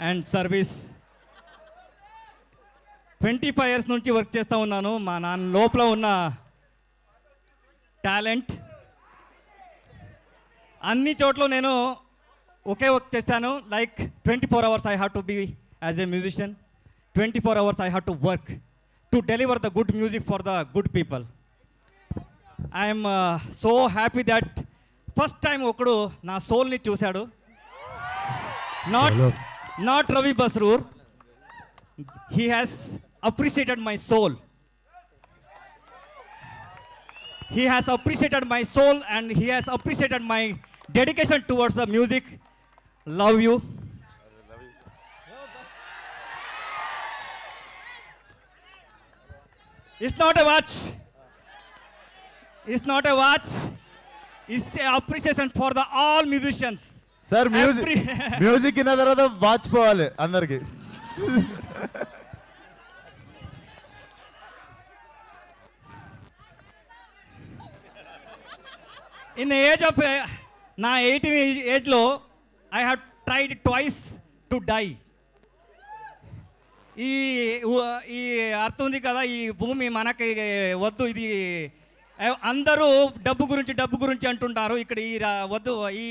and service. 25 years నుంచి వర్క్ చేస్తూ ఉన్నాను. మా నాన్న లోపల ఉన్న టాలెంట్ అన్ని చోట్ల నేను ఒకే వర్క్ చేస్తాను. Like 24 hours I have to be as a musician. 24 hours I have to work to deliver the good music for the good people. I am so happy that first time ఒకడు నా సోల్ని చూశాడు. Not Ravi Basroor. He has appreciated my soul. He has appreciated my soul and he has appreciated my dedication towards the music. Love you. It's not a watch. It's not a watch. It's an appreciation for the all musicians. Sir music విన్న తర్వాత వాచిపోవాలి అందరికి. In the age of నా 18 ఏజ్లో I have tried twice to die. ఈ అర్థం ఉంది కదా, ఈ భూమి మనకి వద్దు, ఇది అందరూ డబ్బు గురించి అంటుంటారు. ఇక్కడ ఈ వద్దు, ఈ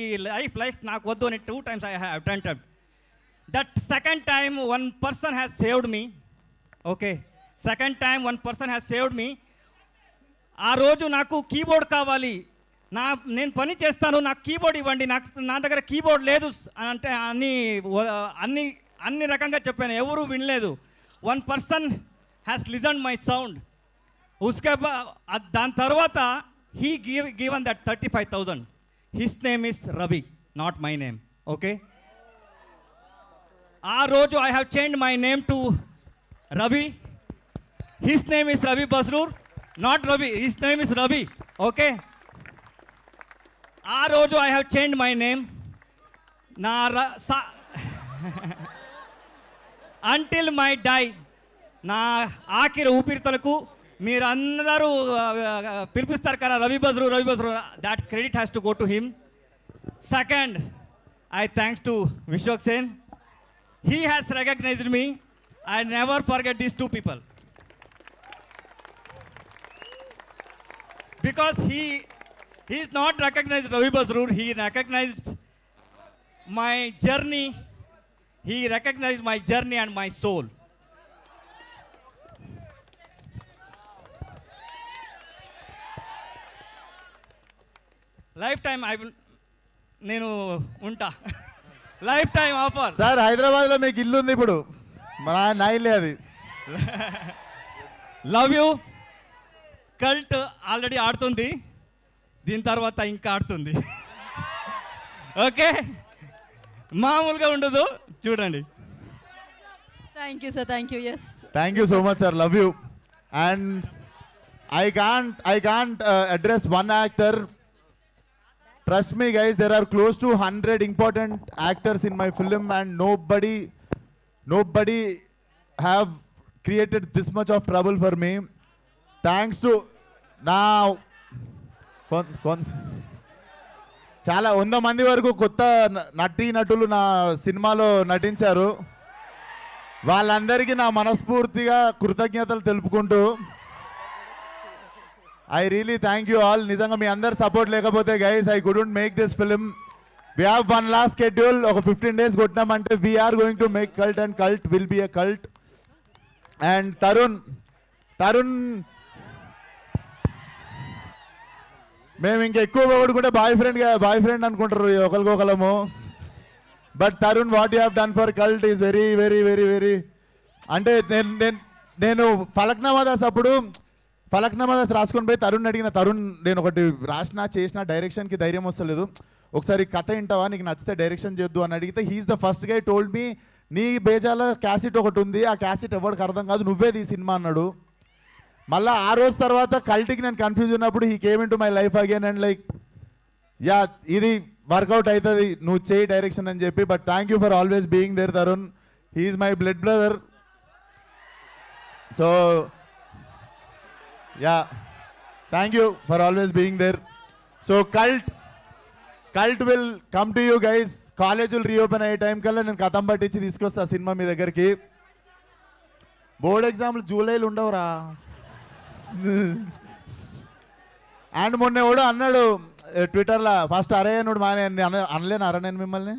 లైఫ్ నాకు వద్దు అని 2 times I have attempted. That second time one person has saved me. Okay, second time one person has saved me. ఆ రోజు నాకు కీబోర్డ్ కావాలి, నేను పని చేస్తాను, నాకు కీబోర్డ్ ఇవ్వండి, నా దగ్గర కీబోర్డ్ లేదు అంటే అన్ని రకంగా చెప్పాను, ఎవరు వినలేదు. One person has listen my sound. దాని తర్వాత he given that 35,000. His name is Ravi, not my name. Okay, ఆ రోజు I have change my name to Ravi. His name is Ravi Basrur, not Ravi, his name is Ravi. Okay, ఆ రోజు I have change my name. నా అంటిల్ మై డై, నా ఆఖరి ఊపిరితలకు మీరు అందరూ పిలిపిస్తారు కదా Ravi Basrur, that credit has to go to him. Second, I thanks to Vishwak Sen. He has recognized me. I never forget these 2 people. Because he is not recognized Ravi Basroor, he recognized my journey. He recognized my journey and my soul. Lifetime I will నేను ఉంటా. Life time offer. సార్ హైదరాబాద్లో మీకు ఇల్లు ఉంది ఇప్పుడు, నా ఇల్లే అది. Love you. కల్ట్ ఆల్రెడీ ఆడుతుంది, దీని తర్వాత ఇంకా ఆడుతుంది. ఓకే, మామూలుగా ఉండదు, చూడండి. Thank you sir, thank you. Yes, thank you so much sir, love you. And I can't address one actor. Trust me guys, there are close to 100 important actors in my film and nobody have created this much of trouble for me. Thanks to now చాలా 100 మంది వరకు కొత్త నటులు నా సినిమాలో నటించారు. వాళ్ళందరికీ నా మనస్ఫూర్తిగా కృతజ్ఞతలు తెలుపుకుంటూ I really thank you all. నిజంగా మీ అందరు సపోర్ట్ లేకపోతే guys I couldn't make this film. We have one last schedule. ఒక 15 days కొట్టినామంటే we are going to make cult and cult will be a cult. And Tarun మేము ఇంకా ఎక్కువ కూడా బాయ్ ఫ్రెండ్ అనుకుంటారు ఒకరికొకలము. But Tarun what you have done for cult is very very very very. అంటే నేను ఫలక్నామా దాస్ రాసుకొని పోయి తరుణ్ అడిగిన, తరుణ్ నేను ఒకటి చేసిన డైరెక్షన్కి ధైర్యం వస్తలేదు, ఒకసారి కథ వింటావా, నీకు నచ్చితే డైరెక్షన్ చేద్దు అని అడిగితే he's the first guy told me, నీ బేజాల క్యాసెట్ ఒకటి ఉంది, ఆ క్యాసెట్ ఎవరికి అర్థం కాదు, నువ్వే ఈ సినిమా అన్నాడు. మళ్ళీ ఆ రోజు తర్వాత కల్ట్కి నేను కన్ఫ్యూజ్ ఉన్నప్పుడు he came into my life again and like yeah ఇది వర్కౌట్ అవుతుంది, నువ్వు చేయి డైరెక్షన్ అని చెప్పి. But thank you for always being there Tarun, he's my blood brother. So yeah thank you for always being there. So cult will come to you guys. కాలేజీలు రీఓపెన్ అయ్యే టైం కల్లా నేను కథం పట్టించి తీసుకొస్తా సినిమా మీ దగ్గరికి. బోర్డ్ ఎగ్జామ్లు జూలైలో ఉండవురా. అండ్ మొన్న కూడా అన్నాడు ట్విట్టర్లో, ఫస్ట్ అరే అనుడు అనలేను నేను మిమ్మల్ని,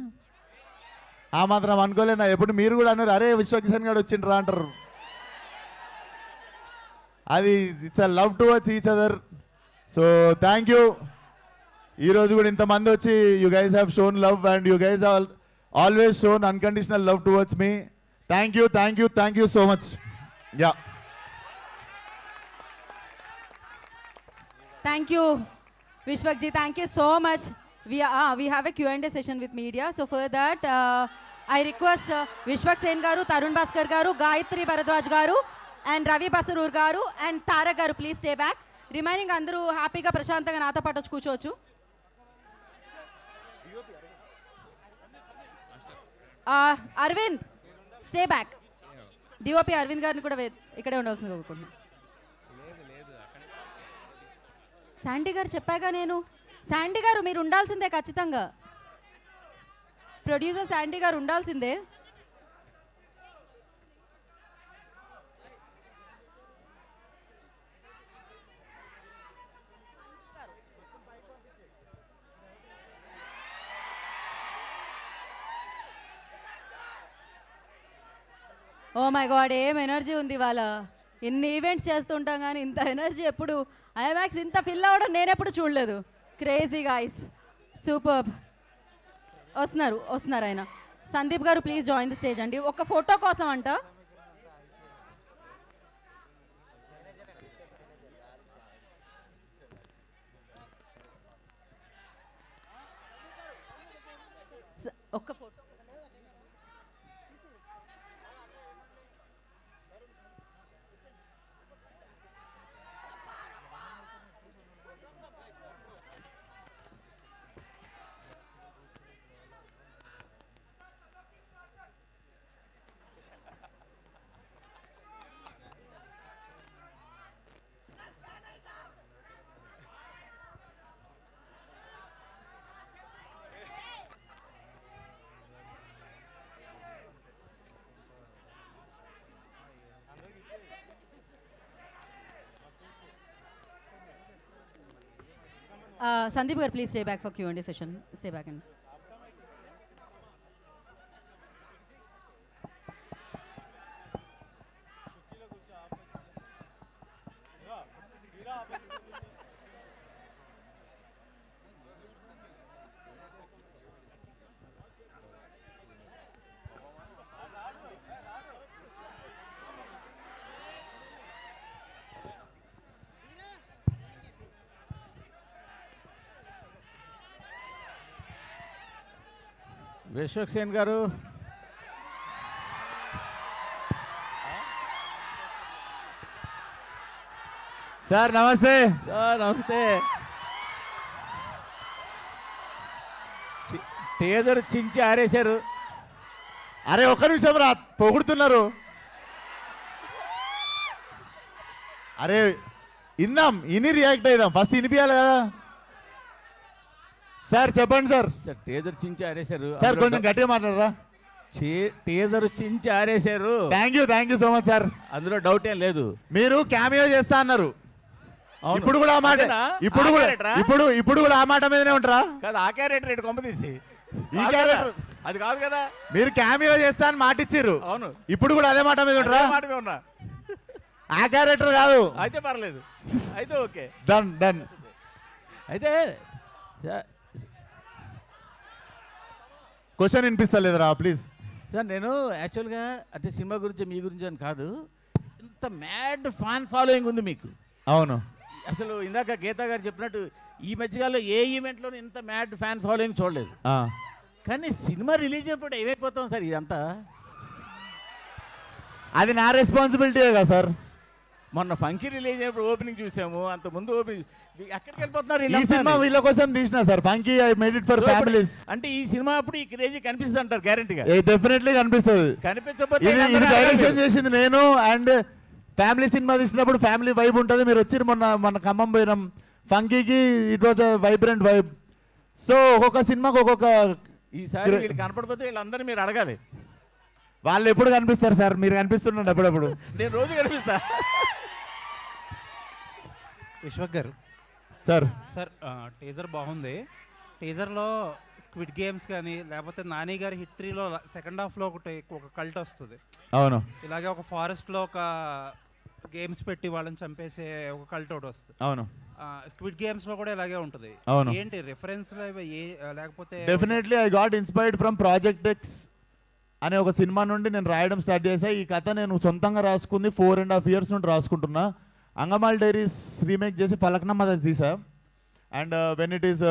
ఆ మాత్రం అనుకోలేనా? ఎప్పుడు మీరు కూడా అన్నారు అరే విశ్వకిషన్ గారు వచ్చిండ్రా అంటారు. అది it's a love towards each other. So thank you. ఈరోజు కూడా ఇంతమంది వచ్చి you guys have shown love and you guys always shown unconditional love towards me. Thank you, thank you, thank you so much. Yeah, thank you Vishwak ji, thank you so much. We have a Q&A session with media, so for that I request Vishwak Sen garu, Tarun Bhaskar garu, Gayatri Bharadwaj garu and Ravi Basroor garu and Tarak garu please stay back. Remaining andaru happy ga prashantanga nato paatu kuchochu. Arvind stay back. DOP Arvind గారిని కూడా ఇక్కడే ఉండాల్సింది కోరుకుంటున్నాను. శాండీ గారు చెప్పాగా నేను. శాండీ గారు మీరు ఉండాల్సిందే ఖచ్చితంగా. ప్రొడ్యూసర్ శాండీ గారు ఉండాల్సిందే. ఓ మై గాడ్, ఏం ఎనర్జీ ఉంది ఇవాళ. ఇన్ని ఈవెంట్స్ చేస్తుంటాం కానీ ఇంత ఎనర్జీ ఎప్పుడు ఐమాక్స్ ఇంత ఫిల్ అవ్వడం నేను ఎప్పుడు చూడలేదు. Crazy guys, super. వస్తున్నారు ఆయన. సందీప్ గారు ప్లీజ్ జాయిన్ ది స్టేజ్ అండి. ఒక ఫోటో కోసం అంట. ఒక్క photo. Sandeep garu, please stay back for Q&A session. Stay back and. Vishwaksen గారు, సార్ నమస్తే. సార్ నమస్తే. టేజర్ చించి ఆరేశారు. అరే ఒక్క నిమిషం రా, పొగుడుతున్నారు. అరే ఇని రియాక్ట్ అయిదాం. ఫస్ట్ ఇనిపియాలి కదా. సార్ చెప్పండి సార్. సార్ టేజర్ చించి ఆరేశారు. సార్ కొంచెం గట్టిగా మాట్లాడరా. టేజర్ చించి ఆరేశారు. Thank you so much sir. అందులో డౌట్ ఏం లేదు. మీరు క్యామియో చేస్తా అన్నారు. ఇప్పుడు కూడా ఆ మాట, ఇప్పుడు కూడా ఆ మాట మీదనే ఉంటారా? కాదు, ఆ క్యారెక్టర్ ఇటు కొంపదీసి ఈ క్యారెక్టర్ అది కాదు కదా. మీరు క్యామియో చేస్తా అని మాట ఇచ్చిర్రు. అవును, ఇప్పుడు కూడా అదే మాట మీద ఉంటారా? మాట మీద ఉన్నా. ఆ క్యారెక్టర్ కాదు. అయితే పర్లేదు, అయితే ఓకే, డన్. అయితే క్వశ్చన్ వినిపిస్తలేదురా ప్లీజ్. సార్ నేను యాక్చువల్గా అంటే సినిమా గురించి మీ గురించి అని కాదు, ఇంత మ్యాడ్ ఫ్యాన్ ఫాలోయింగ్ ఉంది మీకు. అవును, అసలు ఇందాక గీతా గారు చెప్పినట్టు ఈ మధ్యకాలంలో ఏ ఈవెంట్లోనూ ఇంత మ్యాడ్ ఫ్యాన్ ఫాలోయింగ్ చూడలేదు. కానీ సినిమా రిలీజ్ అయినప్పుడు ఏమైపోతాం సార్ ఇదంతా? అది నా రెస్పాన్సిబిలిటీయే కదా సార్. మొన్న ఫంకీ రిలీజ్ అయినప్పుడు ఓపెనింగ్ చూసాము, అంత ముందు ఓపెనింగ్ ఎక్కడికి వెళ్ళిపోతున్నారు? ఈ సినిమా వీళ్ళ కోసం తీసిన sir. Funky I made it for families. అంటే ఈ సినిమా అప్పుడు ఈ క్రేజీ కనిపిస్తుంది అంటారు గ్యారెంటీగా? డెఫినెట్లీ కనిపిస్తుంది. కనిపించకపోతే ఇది డైరెక్షన్ చేసింది నేను. అండ్ ఫ్యామిలీ సినిమా తీసినప్పుడు ఫ్యామిలీ వైబ్ ఉంటుంది. మీరు వచ్చి మొన్న ఖమ్మం పోయినాం ఫంకీకి. It was a vibrant vibe. So ఒక్కొక్క సినిమాకి ఒక్కొక్క. ఈసారి వీళ్ళు కనపడిపోతే వీళ్ళందరూ మీరు అడగాలి. వాళ్ళు ఎప్పుడు కనిపిస్తారు సార్? మీరు కనిపిస్తుండండి అప్పుడప్పుడు. నేను రోజు కనిపిస్తా. విశ్వక్ గారు సార్. టీజర్ బాగుంది. టీజర్లో స్క్విడ్ గేమ్స్ కానీ లేకపోతే నాని గారి హిట్ 3లో సెకండ్ హాఫ్లో ఒక కల్ట్ వస్తుంది. అవును, ఇలాగే ఒక ఫారెస్ట్లో ఒక గేమ్స్ పెట్టి వాళ్ళని చంపేసే ఒక కల్ట్ ఒకటి వస్తుంది. అవును, స్క్విడ్ గేమ్స్లో కూడా ఇలాగే ఉంటుంది. అవును, ఏంటి రిఫరెన్స్ లేకపోతే? Definitely I got inspired from project X అనే ఒక సినిమా నుండి నేను రాయడం స్టార్ట్ చేశాను. ఈ కథ నేను సొంతంగా రాసుకుంది 4.5 years నుండి రాసుకుంటున్నా. అంగమాల్ డైరీస్ రీమేక్ చేసి ఫలక్నామా తీసా. అండ్ వెన్ ఇట్ ఈస్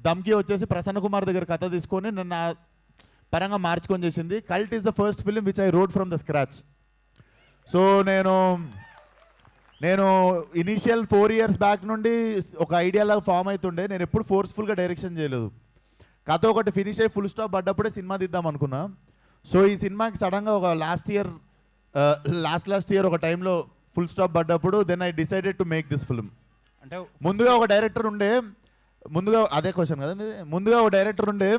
దమ్కి వచ్చేసి ప్రసన్న కుమార్ దగ్గర కథ తీసుకొని నన్ను పరంగా మార్చుకొని చేసింది. Cult is the first film which I wrote from the scratch. So నేను ఇనీషియల్ 4 years బ్యాక్ నుండి ఒక ఐడియాలాగా ఫామ్ అవుతుండే. నేను ఎప్పుడు ఫోర్స్ఫుల్గా డైరెక్షన్ చేయలేదు. కథ ఒకటి ఫినిష్ అయ్యి ఫుల్ స్టాప్ పడ్డప్పుడే సినిమా తీద్దాం అనుకున్నా. సో ఈ సినిమాకి సడన్గా ఒక లాస్ట్ ఇయర్ ఒక టైంలో ఫుల్ స్టాప్ పడ్డప్పుడు then I decided to make this film. అంటే ముందుగా ఒక డైరెక్టర్ ఉండే, అదే క్వశ్చన్ కదా మీది, ముందుగా ఒక డైరెక్టర్ ఉండే,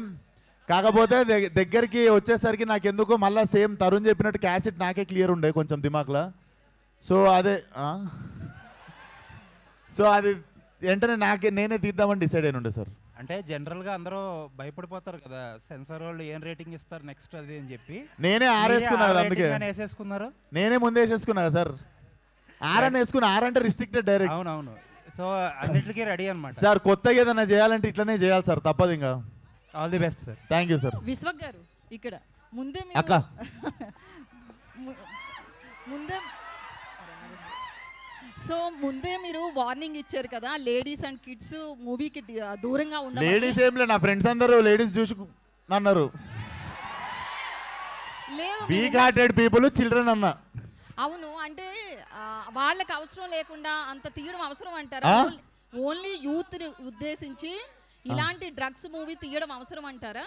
కాకపోతే దగ్గరికి వచ్చేసరికి నాకు ఎందుకో మళ్ళీ సేమ్ తరుణ్ చెప్పినట్టు క్యాసెట్ నాకే క్లియర్ ఉండే కొంచెం దిమాక్లో. సో అది వెంటనే నేనే తీద్దామని డిసైడ్ అయిన ఉండే సార్. అంటే జనరల్గా అందరూ భయపడిపోతారు కదా, సెన్సార్ వాళ్ళు ఏం రేటింగ్ ఇస్తారు నెక్స్ట్ అది అని చెప్పి. నేనే వేసుకున్నా కదా, అందుకే వేసేసుకున్నారు. నేనే ముందే వేసేసుకున్నా కదా సార్. అని వేసుకున్నా. అంటే రిస్ట్రిక్టెడ్ డైరెక్ట్. అవునవును. సో అన్నిటికీ రెడీ అనమాట సార్. కొత్తగా ఏదైనా చేయాలంటే ఇట్లనే చేయాలి సార్, తప్పదు. ఇంకా all the best sir. Thank you sir. Vishwak గారు ఇక్కడ ముందే అక్క ముందే మీరు వార్నింగ్ ఇచ్చారు కదా, లేడీస్ అండ్ కిడ్స్ మూవీకి దూరంగా ఉండాలి. లేడీస్ ఏం లేదు, నా ఫ్రెండ్స్ అందరూ లేడీస్ చూసి అన్నారు. వీక్ హార్టెడ్ పీపుల్ చిల్డ్రన్ అన్న. అవును, అంటే వాళ్ళకి అవసరం లేకుండా అంత తీయడం అవసరం అంటారా? ఓన్లీ యూత్ ని ఉద్దేశించి ఇలాంటి డ్రగ్స్ మూవీ తీయడం అవసరం అంటారా?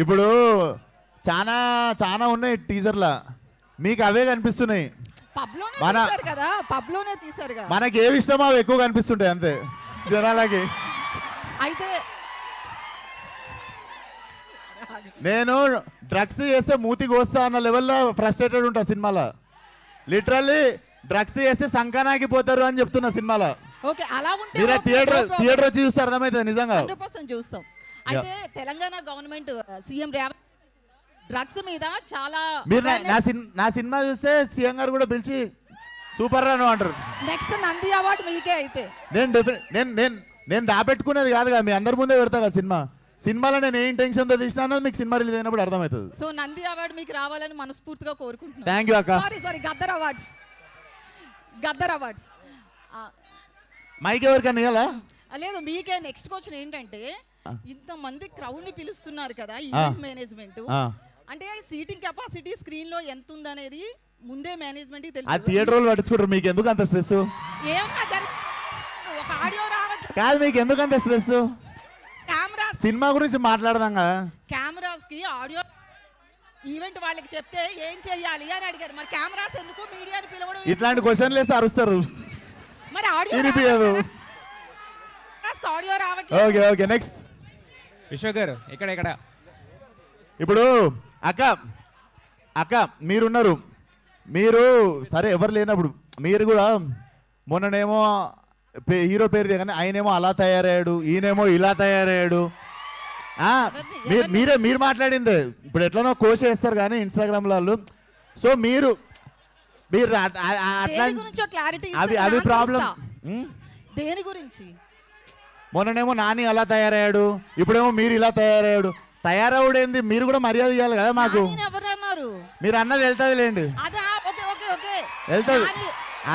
ఇప్పుడు చాలా చాలా ఉన్నాయి టీజర్లా, మీకు అవే కనిపిస్తున్నాయి. పబ్లోనే తీశారు కదా. మనకి ఏవి ఇష్టమో అవి ఎక్కువ కనిపిస్తుంటాయి అంతే జనాలకి. అయితే నేను డ్రగ్స్ చేస్తే మూతికి వస్తా అన్న లెవెల్లో ఫ్రస్ట్రేటెడ్ ఉంటా సినిమాలో. లిటరల్లీ డ్రగ్స్ చేస్తే సంకనాకి పోతారు అని చెప్తున్నా సినిమాలో. ఓకే, అలా ఉంటే మీరు థియేటర్ వచ్చి చూస్తే అర్థమవుతుంది నిజంగా. 100% చూస్తాం. అయితే Telangana government CM Revanth drugs మీద చాలా మీరు నా సినిమా చూస్తే సీఎం గారు కూడా పిలిచి సూపర్ రాను అంటారు. నెక్స్ట్ నంది అవార్డు మీకే. అయితే నేను దాపెట్టుకునేది కాదు కదా, మీ అందరి ముందే పెడతా కదా సినిమాలో నేను ఏ ఇంటెన్షన్తో తీసినా అన్నది మీకు సినిమా రిలీజ్ అయినప్పుడు అర్థమవుతుంది. సో నంది అవార్డు మీకు రావాలని మనస్ఫూర్తిగా కోరుకుంటున్నాను. థ్యాంక్ యూ అక్క. సారీ గద్దర్ అవార్డ్స్ మైక్ ఎవరికన్నా ఇవ్వాలా? లేదు, మీకే. నెక్స్ట్ క్వశ్చన్ ఏంటంటే, ఇంతమంది క్రౌడ్ ని పిలుస్తున్నారు కదా ఈవెంట్ మేనేజ్మెంట్, అంటే సీటింగ్ కెపాసిటీ స్క్రీన్ లో ఎంత ఉందనేది ముందే మేనేజ్మెంట్ తెలుసు. ఆ థియేటర్ వాళ్ళు పట్టించుకుంటారు, మీకు ఎందుకు అంత స్ట్రెస్? ఏమన్నా ఒక ఆడియో రావట్లేదు కాదు, మీకు ఎందుకు అంత స్ట్రెస్? కెమెరాస్ సినిమా గురించి మాట్లాడదాం కదా. కెమెరాస్ కి ఆడియో ఈవెంట్ వాళ్ళకి చెప్తే ఏం చెయ్యాలి అని అడిగారు. మరి కెమెరాస్ ఎందుకు, మీడియాని పిలవడం? ఇట్లాంటి క్వశ్చన్లు వేస్తే అరుస్తారు. మరి ఆడియో రావట్లేదు. ఓకే నెక్స్ట్ విశ్వక్ గారు ఇక్కడ ఇప్పుడు అక్క మీరున్నారు, మీరు సరే ఎవరు లేనప్పుడు మీరు కూడా మొన్ననేమో హీరో పేరు దిగనే ఆయనేమో అలా తయారయ్యాడు, ఈయనేమో ఇలా తయారయ్యాడు. మీరు మాట్లాడిందే ఇప్పుడు ఎట్లనో కోష్ చేస్తారు కానీ ఇన్స్టాగ్రామ్ వాళ్ళు. సో మీరు అవి ప్రాబ్లం. దేని గురించి? మొన్ననేమో నాని అలా తయారయ్యాడు, ఇప్పుడేమో మీరు ఇలా తయారయ్యాడు. తయారవుడేంది, మీరు కూడా మర్యాద ఇవ్వాలి కదా మాకు. మీరు అన్నది వెళ్తుంది లేండి, వెళ్తుంది,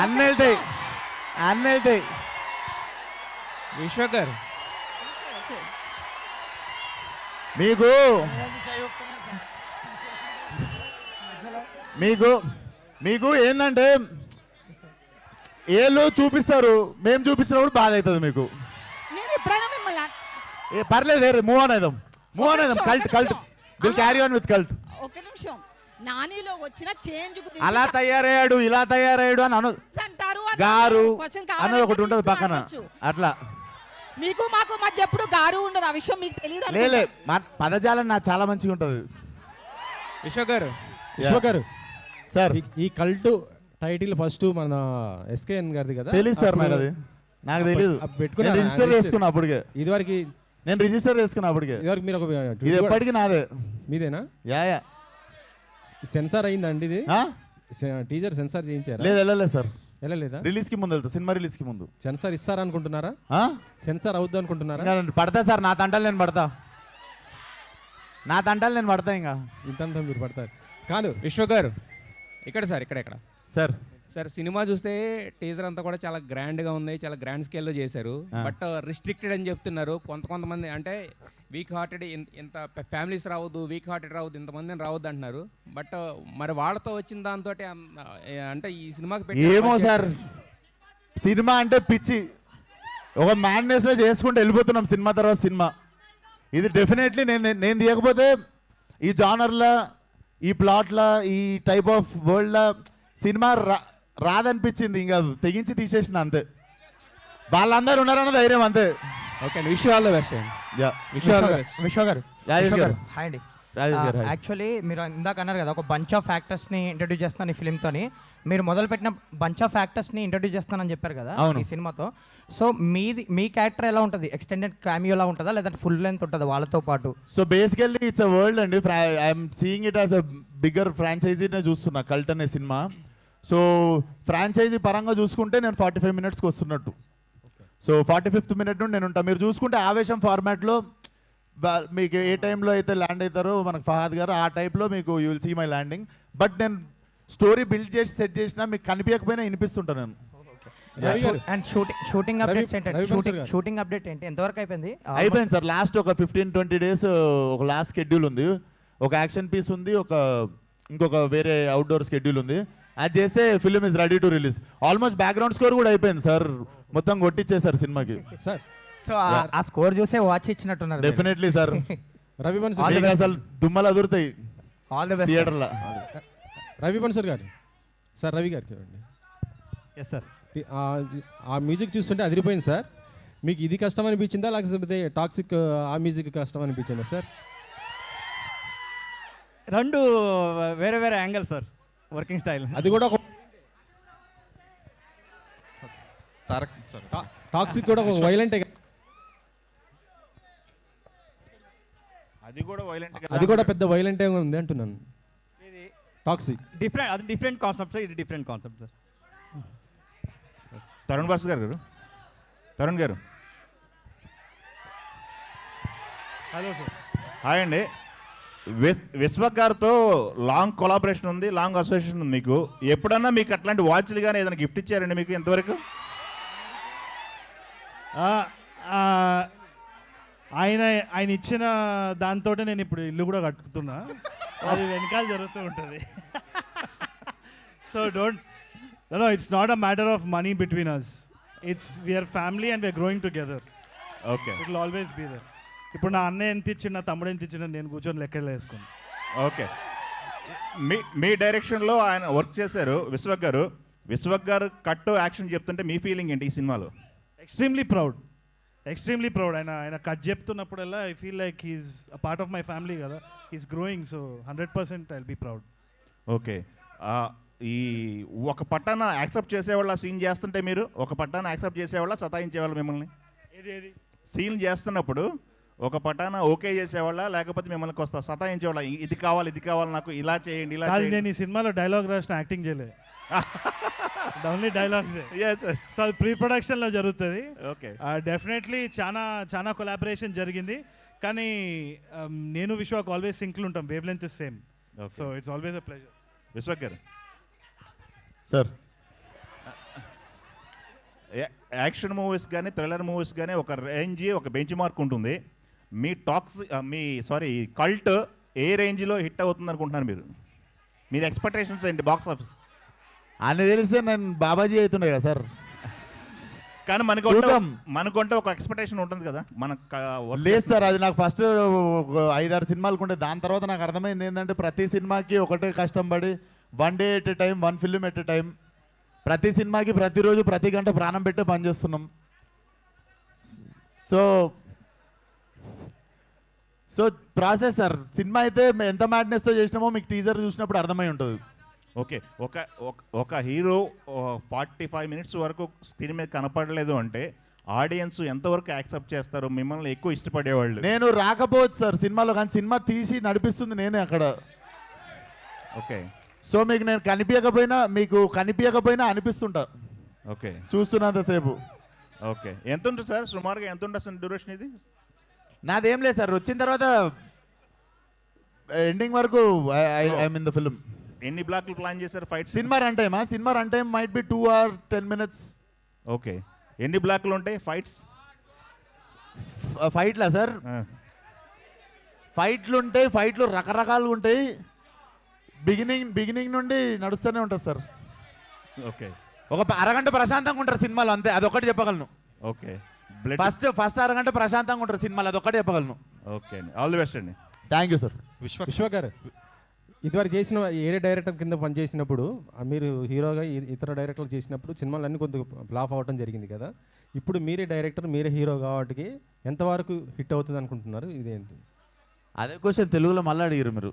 అన్న వెళ్తాయి. విశ్వక్ గారు మీకు ఏంటంటే ఏళ్ళు చూపిస్తారు, మేము చూపించినప్పుడు బాధ అవుతుంది మీకు. పర్లేదు, మూవ్ ఆన్ అయిదాం. Cult will carry on with cult. ఒక నిమిషం, నానిలో వచ్చిన చేంజ్ గురించి అలా తయారయ్యాడు, ఇలా తయారయ్యాడు అని అంటారు గారు అన్నది ఒకటి ఉంటుంది పక్కన. అట్లా మీకు మాకు మధ్య ఎప్పుడు గారు ఉండదు, ఆ విషయం మీకు తెలియదు. లే పదజాలం నాకు చాలా మంచిగా ఉంటుంది. విశ్వక్ గారు సార్, ఈ కల్ట్ టైటిల్ ఫస్ట్ మన ఎస్కేఎన్ గారిది కదా? తెలుసు సార్, నాకు తెలియదు. రిజిస్టర్ చేసుకున్నా అప్పటికే. ఇదివరకు నేను రిజిస్టర్ చేసుకున్నా అప్పటికే. ఇదివరకు మీరు ఇది ఎప్పటికీ నాదే. మీదేనా? యా సెన్సార్ అయిందండి ఇది? టీజర్ సెన్సార్ చేయించారా? లేదు సార్, వెళ్ళలేదా? రిలీజ్ కి ముందు వెళ్తా, సినిమా రిలీజ్ కి ముందు. సెన్సార్ ఇస్తారనుకుంటున్నారా? సెన్సార్ అవుద్ది అనుకుంటున్నారా? పడతా సార్, నా తంటాలు నేను పడతా ఇంకా ఇంతంతా మీరు పడతారు కాదు. విశ్వక్ గారు ఇక్కడ సార్ సార్ సినిమా చూస్తే టీజర్ అంతా కూడా చాలా గ్రాండ్గా ఉంది, చాలా గ్రాండ్ స్కేల్లో చేశారు. బట్ రిస్ట్రిక్టెడ్ అని చెప్తున్నారు కొంతమంది. అంటే వీక్ హార్టెడ్ ఇంత ఫ్యామిలీస్ రావద్దు, వీక్ హార్టెడ్ రావద్దు, ఇంతమందిని రావద్దు అంటున్నారు. బట్ మరి వాళ్ళతో వచ్చిన దాంతో అంటే ఈ సినిమాకి ఏమో సార్, సినిమా అంటే పిచ్చి. ఒక మ్యాడ్నెస్లో చేసుకుంటూ వెళ్ళిపోతున్నాం సినిమా తర్వాత సినిమా. ఇది డెఫినెట్లీ నేను తీయకపోతే ఈ జానర్లో, ఈ ప్లాట్లా, ఈ టైప్ ఆఫ్ వరల్డ్లో సినిమా రాదనిపించింది. ఇంకా తెగించి తీసేసిన అంతే. వాళ్ళందరూ ఉన్నారన్న ధైర్యం అంతే. ఓకే అండి, విష్ ఆల్ ద బెస్ట్ అండి. విశ్వ గారు రాజేష్ గారు. హాయ్ అండి. రాజేష్ గారు, hi. యాక్చువల్లీ మీరు ఇందాక అన్నారు కదా ఒక బంచ్ ఆఫ్ యాక్టర్స్ని ఇంట్రడ్యూస్ చేస్తాను ఈ ఫిలింతోని. మీరు మొదలుపెట్టిన బంచ్ ఆఫ్ యాక్టర్స్ని ఇంట్రడ్యూస్ చేస్తానని చెప్పారు కదా ఈ సినిమాతో. సో మీ క్యారెక్టర్ ఎలా ఉంటుంది? ఎక్స్టెండెడ్ క్యామియోలా ఉంటుందా లేదంటే ఫుల్ లెంత్ ఉంటుందా వాళ్ళతో పాటు? So basically it's a world అండి. I'm seeing it as a bigger ఫ్రాంచైజీనే చూస్తున్నా కల్ట్ అనే సినిమా. సో ఫ్రాంచైజీ పరంగా చూసుకుంటే నేను 45 minutesకి వస్తున్నట్టు. సో 45th minute నుండి నేను ఉంటాను. మీరు చూసుకుంటే ఆవేశం ఫార్మాట్లో మీకు ఏ టైంలో అయితే ల్యాండ్ అవుతారో మనకు ఫహాద్ గారు, ఆ టైప్లో మీకు you will see my landing. But నేను స్టోరీ బిల్డ్ చేసి సెట్ చేసినా మీకు కనిపించకపోయినా వినిపిస్తుంటాను నేను. అండ్ షూటింగ్ అప్డేట్స్ ఏంటంటే షూటింగ్ అప్డేట్ ఏంటి, ఎంతవరకు అయిపోయింది? అయిపోయింది సార్. లాస్ట్ ఒక 15-20 days ఒక లాస్ట్ షెడ్యూల్ ఉంది. ఒక యాక్షన్ పీస్ ఉంది, ఇంకొక వేరే అవుట్డోర్ షెడ్యూల్ ఉంది. అది చేస్తే film is ready to release. Almost background score కూడా అయిపోయింది సార్. మొత్తం కొట్టించేసారు సినిమాకి సార్. సో ఆ స్కోర్ చూసే వాచ్ ఇచ్చినట్టున్నారు. Definitely sir. రవి బన్సర్ అసలు దుమ్మలు అదురుతాయి ఆల్ ది బెస్ట్ థియేటర్లో. రవి బన్సర్ గారు సార్, రవి గారికి ఇవ్వండి. Yes sir. ఆ మ్యూజిక్ చూస్తుంటే అదిరిపోయింది సార్. మీకు ఇది కష్టం అనిపించిందా లేకపోతే టాక్సిక్ ఆ మ్యూజిక్ కష్టం అనిపించిందా సార్? రెండు వేరే వేరే యాంగిల్ సార్, వర్కింగ్ స్టైల్. అది కూడా ఒక టాక్సిక్ కూడా ఒక వైలెంటే. అది కూడా పెద్ద వైలెంటే ఉంది అంటున్నాను. టాక్సిక్ డిఫరెంట్ కాన్సెప్ట్ సార్, ఇది different concept sir. Tarun boss గారు, తరుణ్ గారు హలో సార్. హాయ్ అండి. విశ్వక్ గారితో లాంగ్ కొలాబరేషన్ ఉంది, లాంగ్ అసోసియేషన్ ఉంది మీకు. ఎప్పుడన్నా మీకు అట్లాంటి వాచ్లు కానీ ఏదైనా గిఫ్ట్ ఇచ్చారండి మీకు ఎంతవరకు? ఆయన ఇచ్చిన దాంతో నేను ఇప్పుడు ఇల్లు కూడా కట్టుకుతున్నా. అది వెనకాల జరుగుతూ ఉంటుంది. So no it's not a matter of money between us. It's we're family and we're growing together. Okay, it will always be there. ఇప్పుడు నా అన్న ఎంత ఇచ్చిన, నా తమ్ముడు ఎంత ఇచ్చిన నేను కూర్చొని లెక్కలు వేసుకుని. ఓకే, మీ డైరెక్షన్లో ఆయన వర్క్ చేశారు విశ్వక్ గారు. విశ్వక్ గారు కట్ యాక్షన్ చెప్తుంటే మీ ఫీలింగ్ ఏంటి ఈ సినిమాలో? Extremely proud. ఆయన కట్ చెప్తున్నప్పుడల్లా I feel like he's a part of my family కదా. He's growing, so 100% I'll be proud. Okay, ఈ ఒక పట్టాన యాక్సెప్ట్ చేసేవాళ్ళ సీన్ చేస్తుంటే మీరు ఒక పట్టాన యాక్సెప్ట్ చేసేవాళ్ళ సతాయించేవాళ్ళు మిమ్మల్ని? ఏది సీన్ చేస్తున్నప్పుడు ఒక పట్టాన ఓకే చేసేవాళ్ళ లేకపోతే మిమ్మల్ని కొస్తా సతాయించేవాళ్ళ? ఇది కావాలి నాకు, ఇలా చేయండి, ఇలా చేయండి. నేను ఈ సినిమాలో డైలాగ్ రాసిన యాక్టింగ్ చేయలేదు. Only dialogue. సో అది ప్రీ ప్రొడక్షన్లో జరుగుతుంది. ఓకే, డెఫినెట్లీ చాలా కొలాబరేషన్ జరిగింది. కానీ నేను విశ్వాక్ ఆల్వేస్ సింక్లు ఉంటాం. Wave length is same. So it's always a pleasure. Vishwak గారు సార్, యాక్షన్ మూవీస్ కానీ థ్రిల్లర్ మూవీస్ కానీ ఒక రేంజ్, ఒక బెంచ్ మార్క్ ఉంటుంది. మీ కల్ట్ ఏ రేంజ్లో హిట్ అవుతుంది అనుకుంటున్నారు మీరు ఎక్స్పెక్టేషన్స్ ఏంటి బాక్స్ ఆఫీస్? అని తెలిస్తే నేను బాబాజీ అవుతుండే కదా సార్. కానీ మనకుంటే ఒక ఎక్స్పెక్టేషన్ ఉంటుంది కదా మనకు. లేదు సార్, అది నాకు ఫస్ట్ 5-6 సినిమాలకు ఉండే. దాని తర్వాత నాకు అర్థమైంది ఏంటంటే ప్రతి సినిమాకి ఒకటే కష్టం పడి 1 day at a time, 1 film at a time, ప్రతి సినిమాకి ప్రతిరోజు ప్రతి గంట ప్రాణం పెట్టే పని చేస్తున్నాం. So process sir. సినిమా అయితే ఎంత మ్యాడ్నెస్తో చేసినామో మీకు టీజర్ చూసినప్పుడు అర్థమై ఉంటుంది. ఓకే, ఒక హీరో 45 minutes వరకు స్క్రీన్ మీద కనపడలేదు అంటే ఆడియన్స్ ఎంతవరకు యాక్సెప్ట్ చేస్తారు? మిమ్మల్ని ఎక్కువ ఇష్టపడేవాళ్ళు. నేను రాకపోవచ్చు సార్ సినిమాలో, కానీ సినిమా తీసి నడిపిస్తుంది నేనే అక్కడ. ఓకే, సో నేను కనిపించకపోయినా అనిపిస్తుంటా. ఓకే, చూస్తున్నంతసేపు. ఓకే, ఎంత ఉంటుంది సార్ సుమారుగా? ఎంత ఉంటుంది డ్యూరేషన్ ఇది? నాదేం లేదు సార్, వచ్చిన తర్వాత ఎండింగ్ వరకు ఐఎమ్ ఇన్ ద ఫిల్మ్. ఎన్ని బ్లాక్లు ప్లాన్ చేశారు fight? Cinema run time might be 2 or 10 minutes. Okay, ఎన్ని బ్లాక్లు ఉంటాయి ఫైట్స్? ఫైట్లా సార్? ఫైట్లు రకరకాలుగా ఉంటాయి. బిగినింగ్ నుండి నడుస్తూనే ఉంటుంది సార్. ఓకే, ఒక అరగంట ప్రశాంతంగా ఉంటారు సినిమాలో, అంతే. అదొకటి చెప్పగలను. ఓకే, ఫస్ట్ అరగంట ప్రశాంతంగా ఉంటారు సినిమాలో, అదొక్కటే చెప్పగలను. ఓకే అండి, ఆల్ ది బెస్ట్ అండి. Thank you sir. విశ్వ గారు ఇదివరకు చేసిన ఏరే డైరెక్టర్ కింద పనిచేసినప్పుడు మీరు హీరోగా ఇతర డైరెక్టర్లు చేసినప్పుడు సినిమాలన్నీ కొంచెం ఫ్లాప్ అవ్వడం జరిగింది కదా. ఇప్పుడు మీరే డైరెక్టర్, మీరే హీరో కాబట్టి ఎంతవరకు హిట్ అవుతుంది అనుకుంటున్నారు? ఇదేంటి అదే క్వశ్చన్ తెలుగులో మళ్ళీ అడిగారు మీరు.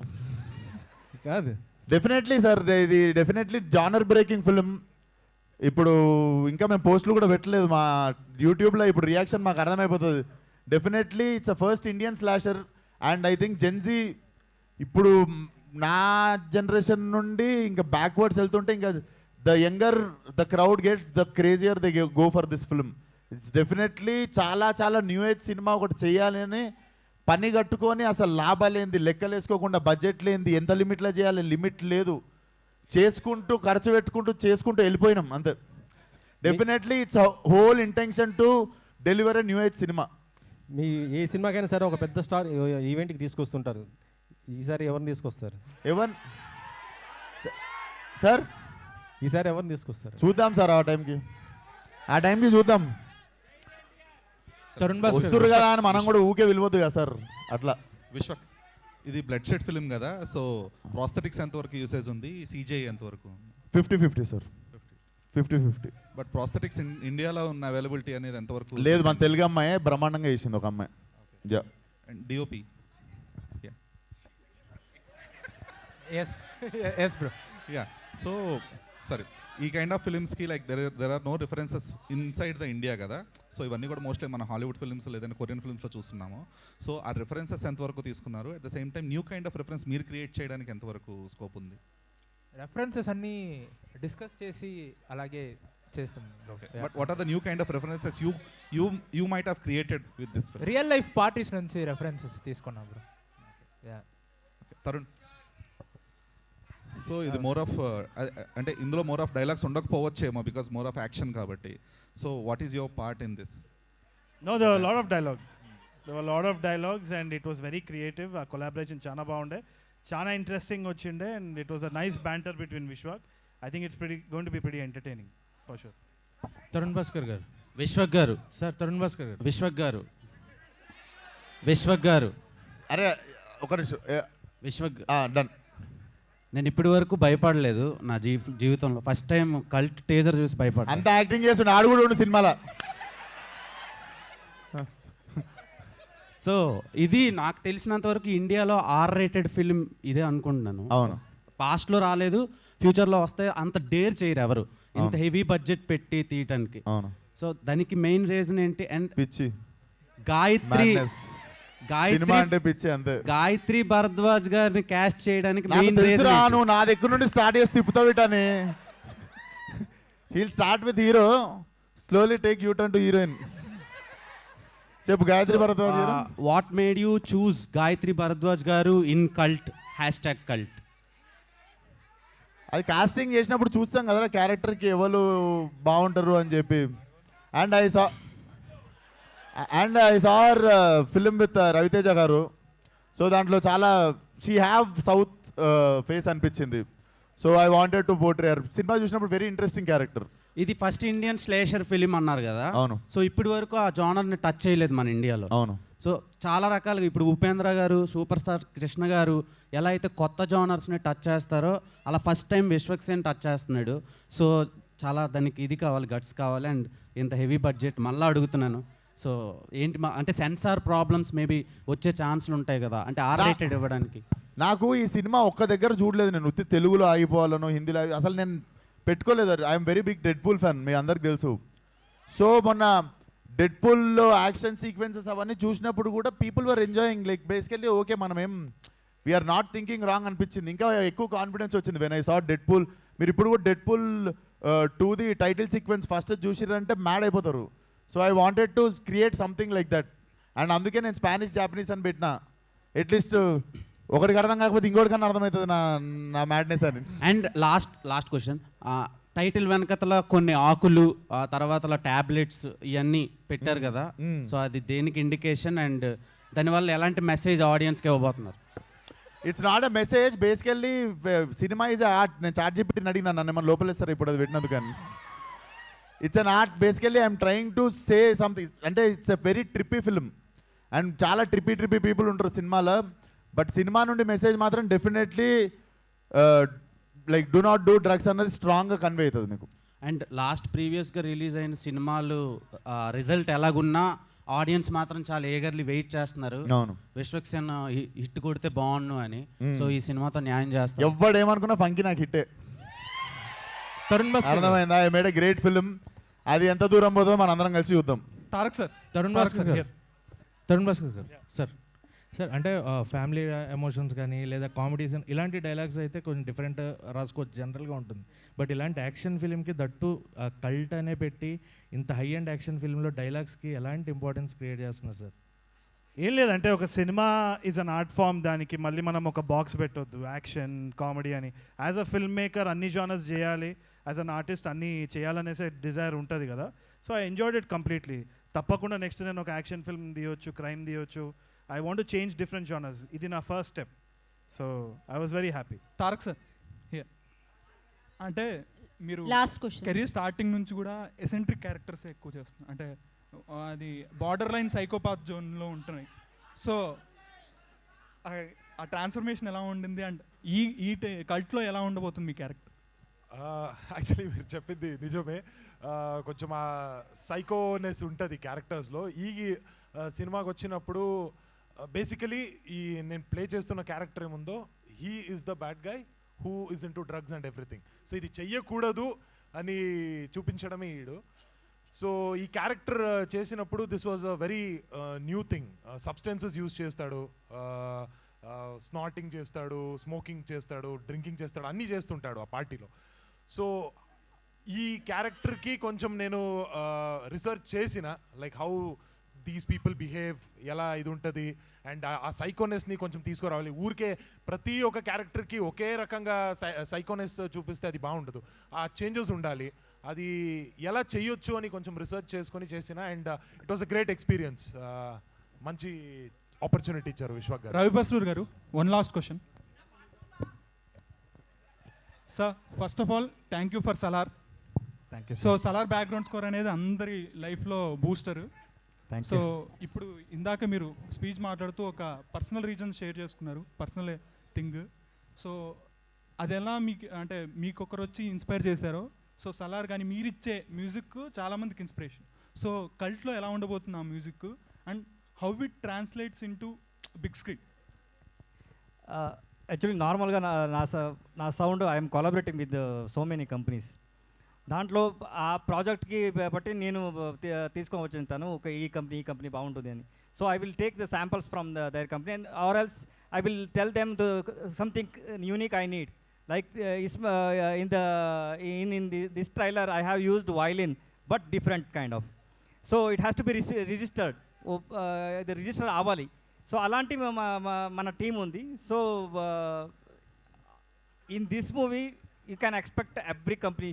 కాదు, డెఫినెట్లీ సార్, ఇది డెఫినెట్లీ జానర్ బ్రేకింగ్ ఫిల్మ్. ఇప్పుడు ఇంకా మేము పోస్టులు కూడా పెట్టలేదు మా యూట్యూబ్లో, ఇప్పుడు రియాక్షన్ మాకు అర్థమైపోతుంది. Definitely it's a first Indian slasher and I think Gen Z ఇప్పుడు నా జనరేషన్ నుండి ఇంకా బ్యాక్వర్డ్స్ వెళ్తుంటే ఇంకా the younger the crowd gets the crazier they go for this film. It's definitely చాలా చాలా న్యూ ఏజ్ సినిమా ఒకటి చేయాలని పని కట్టుకొని అసలు లాభాలేంది లెక్కలు వేసుకోకుండా, బడ్జెట్ లేనిది, ఎంత లిమిట్లో చేయాలి లిమిట్ లేదు, చేసుకుంటూ ఖర్చు పెట్టుకుంటూ చేసుకుంటూ వెళ్ళిపోయినాం అంతే. Definitely it's whole intention to deliver a new age cinema. మీ ఏ సినిమాకైనా సరే ఒక పెద్ద స్టార్ ఈవెంట్కి తీసుకొస్తుంటారు, ఈసారి ఎవరిని తీసుకొస్తారు? సార్ ఈసారి ఎవరిని తీసుకొస్తారు? చూద్దాం సార్, ఆ టైంకి చూద్దాం. వస్తురు కదా అని మనం కూడా ఊకే వెళ్ళిపోతుంది కదా సార్. అట్లా విశ్వక్, ఇది బ్లడ్ షెడ్ ఫిల్మ్ కదా, సో ప్రాస్థెటిక్స్ ఎంతవరకు యూసేజ్ ఉంది, సిజిఐ ఎంతవరకు? 50-50 సార్, 50-50. బట్ ప్రాస్థెటిక్స్ ఇండియాలో ఉన్న అవైలబిలిటీ అనేది ఎంతవరకు? లేదు, మన తెలుగు అమ్మాయి బ్రహ్మాండంగా చేసింది ఒక అమ్మాయి. డిఓపి సో సరే, ఈ కైండ్ ఆఫ్ ఫిల్మ్స్కి like there are no references inside the India కదా, సో ఇవన్నీ కూడా మోస్ట్లీ మన హాలీవుడ్ ఫిల్మ్స్ లేదంటే కొరియన్ ఫిల్మ్స్లో చూస్తున్నాము. సో ఆ రిఫరెన్సెస్ ఎంతవరకు తీసుకున్నారు? At the same time new kind of reference మీరు క్రియేట్ చేయడానికి ఎంతవరకు స్కోప్ ఉంది? రెఫరెన్సెస్ అన్నీ డిస్కస్ చేసి అలాగే చేస్తాం. But what are the new kind of references you might have created with this film? Real life parties నుంచి రెఫరెన్సెస్ తీసుకున్నాం బ్రో. తరుణ్, సో ఇది మోర్ ఆఫ్ అంటే ఇందులో మోర్ ఆఫ్ డైలాగ్స్ ఉండకపోవచ్చేమో బికాస్ మోర్ ఆఫ్ యాక్షన్ కాబట్టి. So what is your part in this? No, there were a lot of dialogues. There were a lot of dialogues and it was very creative. Our collaboration చాలా బాగుండే, చాలా ఇంట్రెస్టింగ్ వచ్చిండే, and it was a nice banter between Vishwak. I think it's going to be pretty entertaining for sure. Tarun Bhaskar గారు, విశ్వక్ గారు సార్ తరుణ్ భాస్కర్ గారు, విశ్వక్ గారు అరే ఒక నిమిషం, విశ్వక్ డన్. నేను ఇప్పటి వరకు భయపడలేదు నా జీవితంలో, ఫస్ట్ టైం కల్ట్ టీజర్ చూసి భయపడ్డా. అంత యాక్టింగ్ చేస్తుండే ఆడు కూడా ఉండు సినిమాలో. సో ఇది నాకు తెలిసినంత వరకు ఇండియాలో R-rated ఫిల్మ్ ఇదే అనుకుంటున్నాను. అవును, పాస్ట్లో రాలేదు, ఫ్యూచర్లో వస్తే అంత డేర్ చేయరు ఎవరు ఇంత హెవీ బడ్జెట్ పెట్టి తీయటానికి. అవును, సో దానికి మెయిన్ రీజన్ ఏంటి? అండ్ పిచ్చి గాయత్రి అంటే పిచ్చి అంతే. గాయత్రి భరద్వాజ్ గారిని క్యాస్ట్ చేయడానికి నాకు మెయిన్ తెలుసురా, రీజన్ నువ్వు నా దగ్గర నుండి స్టార్ట్ చేసి తిప్పుతావు ఇటని. He'll start with hero, slowly take you turn to heroine. చెప్పు గాయత్రి భరద్వాజ్ గారు. What made you choose Gayathri Bharadwaj గారు ఇన్ కల్ట్ #కల్ట్? అది కాస్టింగ్ చేసినప్పుడు చూస్తాం కదా క్యారెక్టర్కి ఎవరు బాగుంటారు అని చెప్పి. And I saw her film with Ravi Teja గారు. సో దాంట్లో చాలా షీ హ్యావ్ సౌత్ ఫేస్ అనిపించింది. So I wanted to portray her. Cinema చూసినప్పుడు వెరీ ఇంట్రెస్టింగ్ క్యారెక్టర్. ఇది ఫస్ట్ ఇండియన్ స్లేషర్ ఫిలిం అన్నారు కదా. అవును. సో ఇప్పటి వరకు ఆ జానర్ని టచ్ చేయలేదు మన ఇండియాలో. అవును. సో చాలా రకాలుగా ఇప్పుడు ఉపేంద్ర గారు, సూపర్ స్టార్ కృష్ణ గారు ఎలా అయితే కొత్త జానర్స్ని టచ్ చేస్తారో అలా first time Vishwak Sen touch చేస్తున్నాడు. సో చాలా దానికి ఇది కావాలి, గట్స్ కావాలి. అండ్ ఇంత హెవీ బడ్జెట్ మళ్ళీ అడుగుతున్నాను. సో ఏంటి అంటే సెన్సార్ ప్రాబ్లమ్స్ మేబీ వచ్చే ఛాన్స్లు ఉంటాయి కదా, అంటే R-rated ఇవ్వడానికి. నాకు ఈ సినిమా ఒక్క దగ్గర చూడలేదు నేను. ఉత్తి తెలుగులో ఆగిపోవాలను, హిందీలో అసలు నేను పెట్టుకోలేదు. I'm very big Deadpool fan, మీ అందరికి తెలుసు. సో మొన్న డెడ్ పూల్లో యాక్షన్ సీక్వెన్సెస్ అవన్నీ చూసినప్పుడు కూడా people were enjoying. Like basically okay, మనం ఏం వీఆర్ నాట్ థింకింగ్ రాంగ్ అనిపించింది. ఇంకా ఎక్కువ కాన్ఫిడెన్స్ వచ్చింది when I saw Deadpool. మీరు ఇప్పుడు కూడా డెడ్ పూల్ 2ది టైటిల్ సీక్వెన్స్ ఫస్ట్ చూసిరంటే మ్యాడ్ అయిపోతారు. So I wanted to create something like that. And అందుకే నేను స్పానిష్ జాపనీస్ అని పెట్టిన. అట్లీస్ట్ ఒకటికి అర్థం కాకపోతే ఇంకోటికన్నా అర్థమవుతుంది నా మ్యాడ్నెస్ అని. అండ్ లాస్ట్ క్వశ్చన్, టైటిల్ వెనకతల కొన్ని ఆకులు, తర్వాత ట్యాబ్లెట్స్ ఇవన్నీ పెట్టారు కదా. సో అది దేనికి ఇండికేషన్ అండ్ దానివల్ల ఎలాంటి మెసేజ్ ఆడియన్స్కి ఇవ్వబోతున్నారు? It's not a message. Basically cinema is art. నేను చాట్ GPT అడిగినా నన్ను ఏమన్నా లోపలేస్తారు ఇప్పుడు అది పెట్టినందుకు. కానీ it's an art. Basically I'm trying to say something. అంటే it's a very trippy film and చాలా ట్రిప్పీ పీపుల్ ఉంటారు సినిమాలో. బట్ సినిమా నుండి మెసేజ్ మాత్రం definitely like do not do drugs అన్నది స్ట్రాంగ్గా కన్వే అవుతుంది మీకు. అండ్ లాస్ట్ ప్రీవియస్గా రిలీజ్ అయిన సినిమాలు రిజల్ట్ ఎలాగున్నా ఆడియన్స్ మాత్రం చాలా ఏగర్లీ వెయిట్ చేస్తున్నారు. అవును. విశ్వక్సేన్ హిట్ కొడితే బాగుండు అని. సో ఈ సినిమాతో న్యాయం చేస్తారు. ఎవడేమనుకున్నా ఫంకి నాకు హిట్టే. అర్థమైందా? I made a great film. అది ఎంత దూరం పోతుందో మన అందరం కలిసి చూద్దాం. తారక్ సార్, తరుణ్ భాస్కర్ గారు సార్ సార్ అంటే ఫ్యామిలీ ఎమోషన్స్ కానీ లేదా కామెడీస్ ఇలాంటి డైలాగ్స్ అయితే కొంచెం డిఫరెంట్ రాసుకోవచ్చు, జనరల్గా ఉంటుంది. బట్ ఇలాంటి యాక్షన్ ఫిల్మ్కి దట్టు కల్ట్ అనే పెట్టి ఇంత హై అండ్ యాక్షన్ ఫిల్మ్లో డైలాగ్స్కి ఎలాంటి ఇంపార్టెన్స్ క్రియేట్ చేస్తున్నారు సార్? ఏం లేదంటే ఒక cinema is an art form. దానికి మళ్ళీ మనం ఒక బాక్స్ పెట్టొద్దు యాక్షన్ కామెడీ అని. యాజ్ అ ఫిల్మ్ మేకర్ అన్ని జానర్స్ చేయాలి, యాజ్ అన్ ఆర్టిస్ట్ అన్నీ చేయాలనేసే డిజైర్ ఉంటుంది కదా. So I enjoyed it completely. తప్పకుండా నెక్స్ట్ నేను ఒక యాక్షన్ ఫిల్మ్ తీయొచ్చు, క్రైమ్ తీయొచ్చు. I want to change different genres. ఇది నా first step. So I was very happy. Tarak sir, అంటే మీరు లాస్ట్ క్వశ్చన్, కెరీర్ స్టార్టింగ్ నుంచి కూడా ఎసెంట్రిక్ క్యారెక్టర్స్ ఎక్కువ చేస్తున్నారు. అంటే అది బార్డర్ లైన్ సైకోపాత్ జోన్లో ఉంటున్నాయి. సో ఆ ట్రాన్స్ఫర్మేషన్ ఎలా ఉండింది అండ్ ఈ కల్ట్లో ఎలా ఉండబోతుంది మీ క్యారెక్టర్? యాక్చువల్లీ మీరు చెప్పింది నిజమే. కొంచెం ఆ సైకోనెస్ ఉంటుంది క్యారెక్టర్స్లో. ఈ సినిమాకి వచ్చినప్పుడు బేసికలీ ఈ నేను ప్లే చేస్తున్న క్యారెక్టర్ ఏముందో, he is the bad guy who is in to drugs and everything. So ఇది చెయ్యకూడదు అని చూపించడమే ఈడు. సో ఈ క్యారెక్టర్ చేసినప్పుడు this was a very new thing. Substances use చేస్తాడు, స్నాటింగ్ చేస్తాడు, స్మోకింగ్ చేస్తాడు, డ్రింకింగ్ చేస్తాడు, అన్నీ చేస్తుంటాడు ఆ పార్టీలో. సో ఈ క్యారెక్టర్కి కొంచెం నేను రీసెర్చ్ చేసిన, like how these people behave, ఎలా ఇది ఉంటుంది, అండ్ ఆ సైకోనెస్ని కొంచెం తీసుకురావాలి. ఊరికే ప్రతి ఒక్క క్యారెక్టర్కి ఒకే రకంగా సైకోనెస్ చూపిస్తే అది బాగుండదు. ఆ చేంజెస్ ఉండాలి. అది ఎలా చేయొచ్చు అని కొంచెం రీసెర్చ్ చేసుకొని చేసిన, and it was a great experience. మంచి ఆపర్చునిటీ ఇచ్చారు విశ్వక్ గారు. రవి బస్రూర్ గారు, one last question sir. First of all thank you for Salaar. Thank you. So Salaar background score అనేది అందరి లైఫ్లో బూస్టర్. సో ఇప్పుడు ఇందాక మీరు స్పీచ్ మాట్లాడుతూ ఒక పర్సనల్ రీజన్ షేర్ చేసుకున్నారు, పర్సనల్ థింగ్. సో అది ఎలా మీకు అంటే మీకు ఒకరు వచ్చి ఇన్స్పైర్ చేశారో, సో సలార్ కానీ మీరిచ్చే మ్యూజిక్ చాలామందికి ఇన్స్పిరేషన్. సో కల్ట్లో ఎలా ఉండబోతుంది ఆ music and how it translates into big screen? Actually నార్మల్గా నా sound I'm collaborating with so many companies. దాంట్లో ఆ ప్రాజెక్ట్కి బట్టి నేను తీసుకొని వచ్చింటాను, ఒక ఈ కంపెనీ బాగుంటుంది అని. So I will take the samples from their company and or else I will tell them something unique I need. Like in this trailer, I have used violin, but different kind of. So it has to be registered. The register avali. So alanti mana team undi. So in this movie, you can expect every company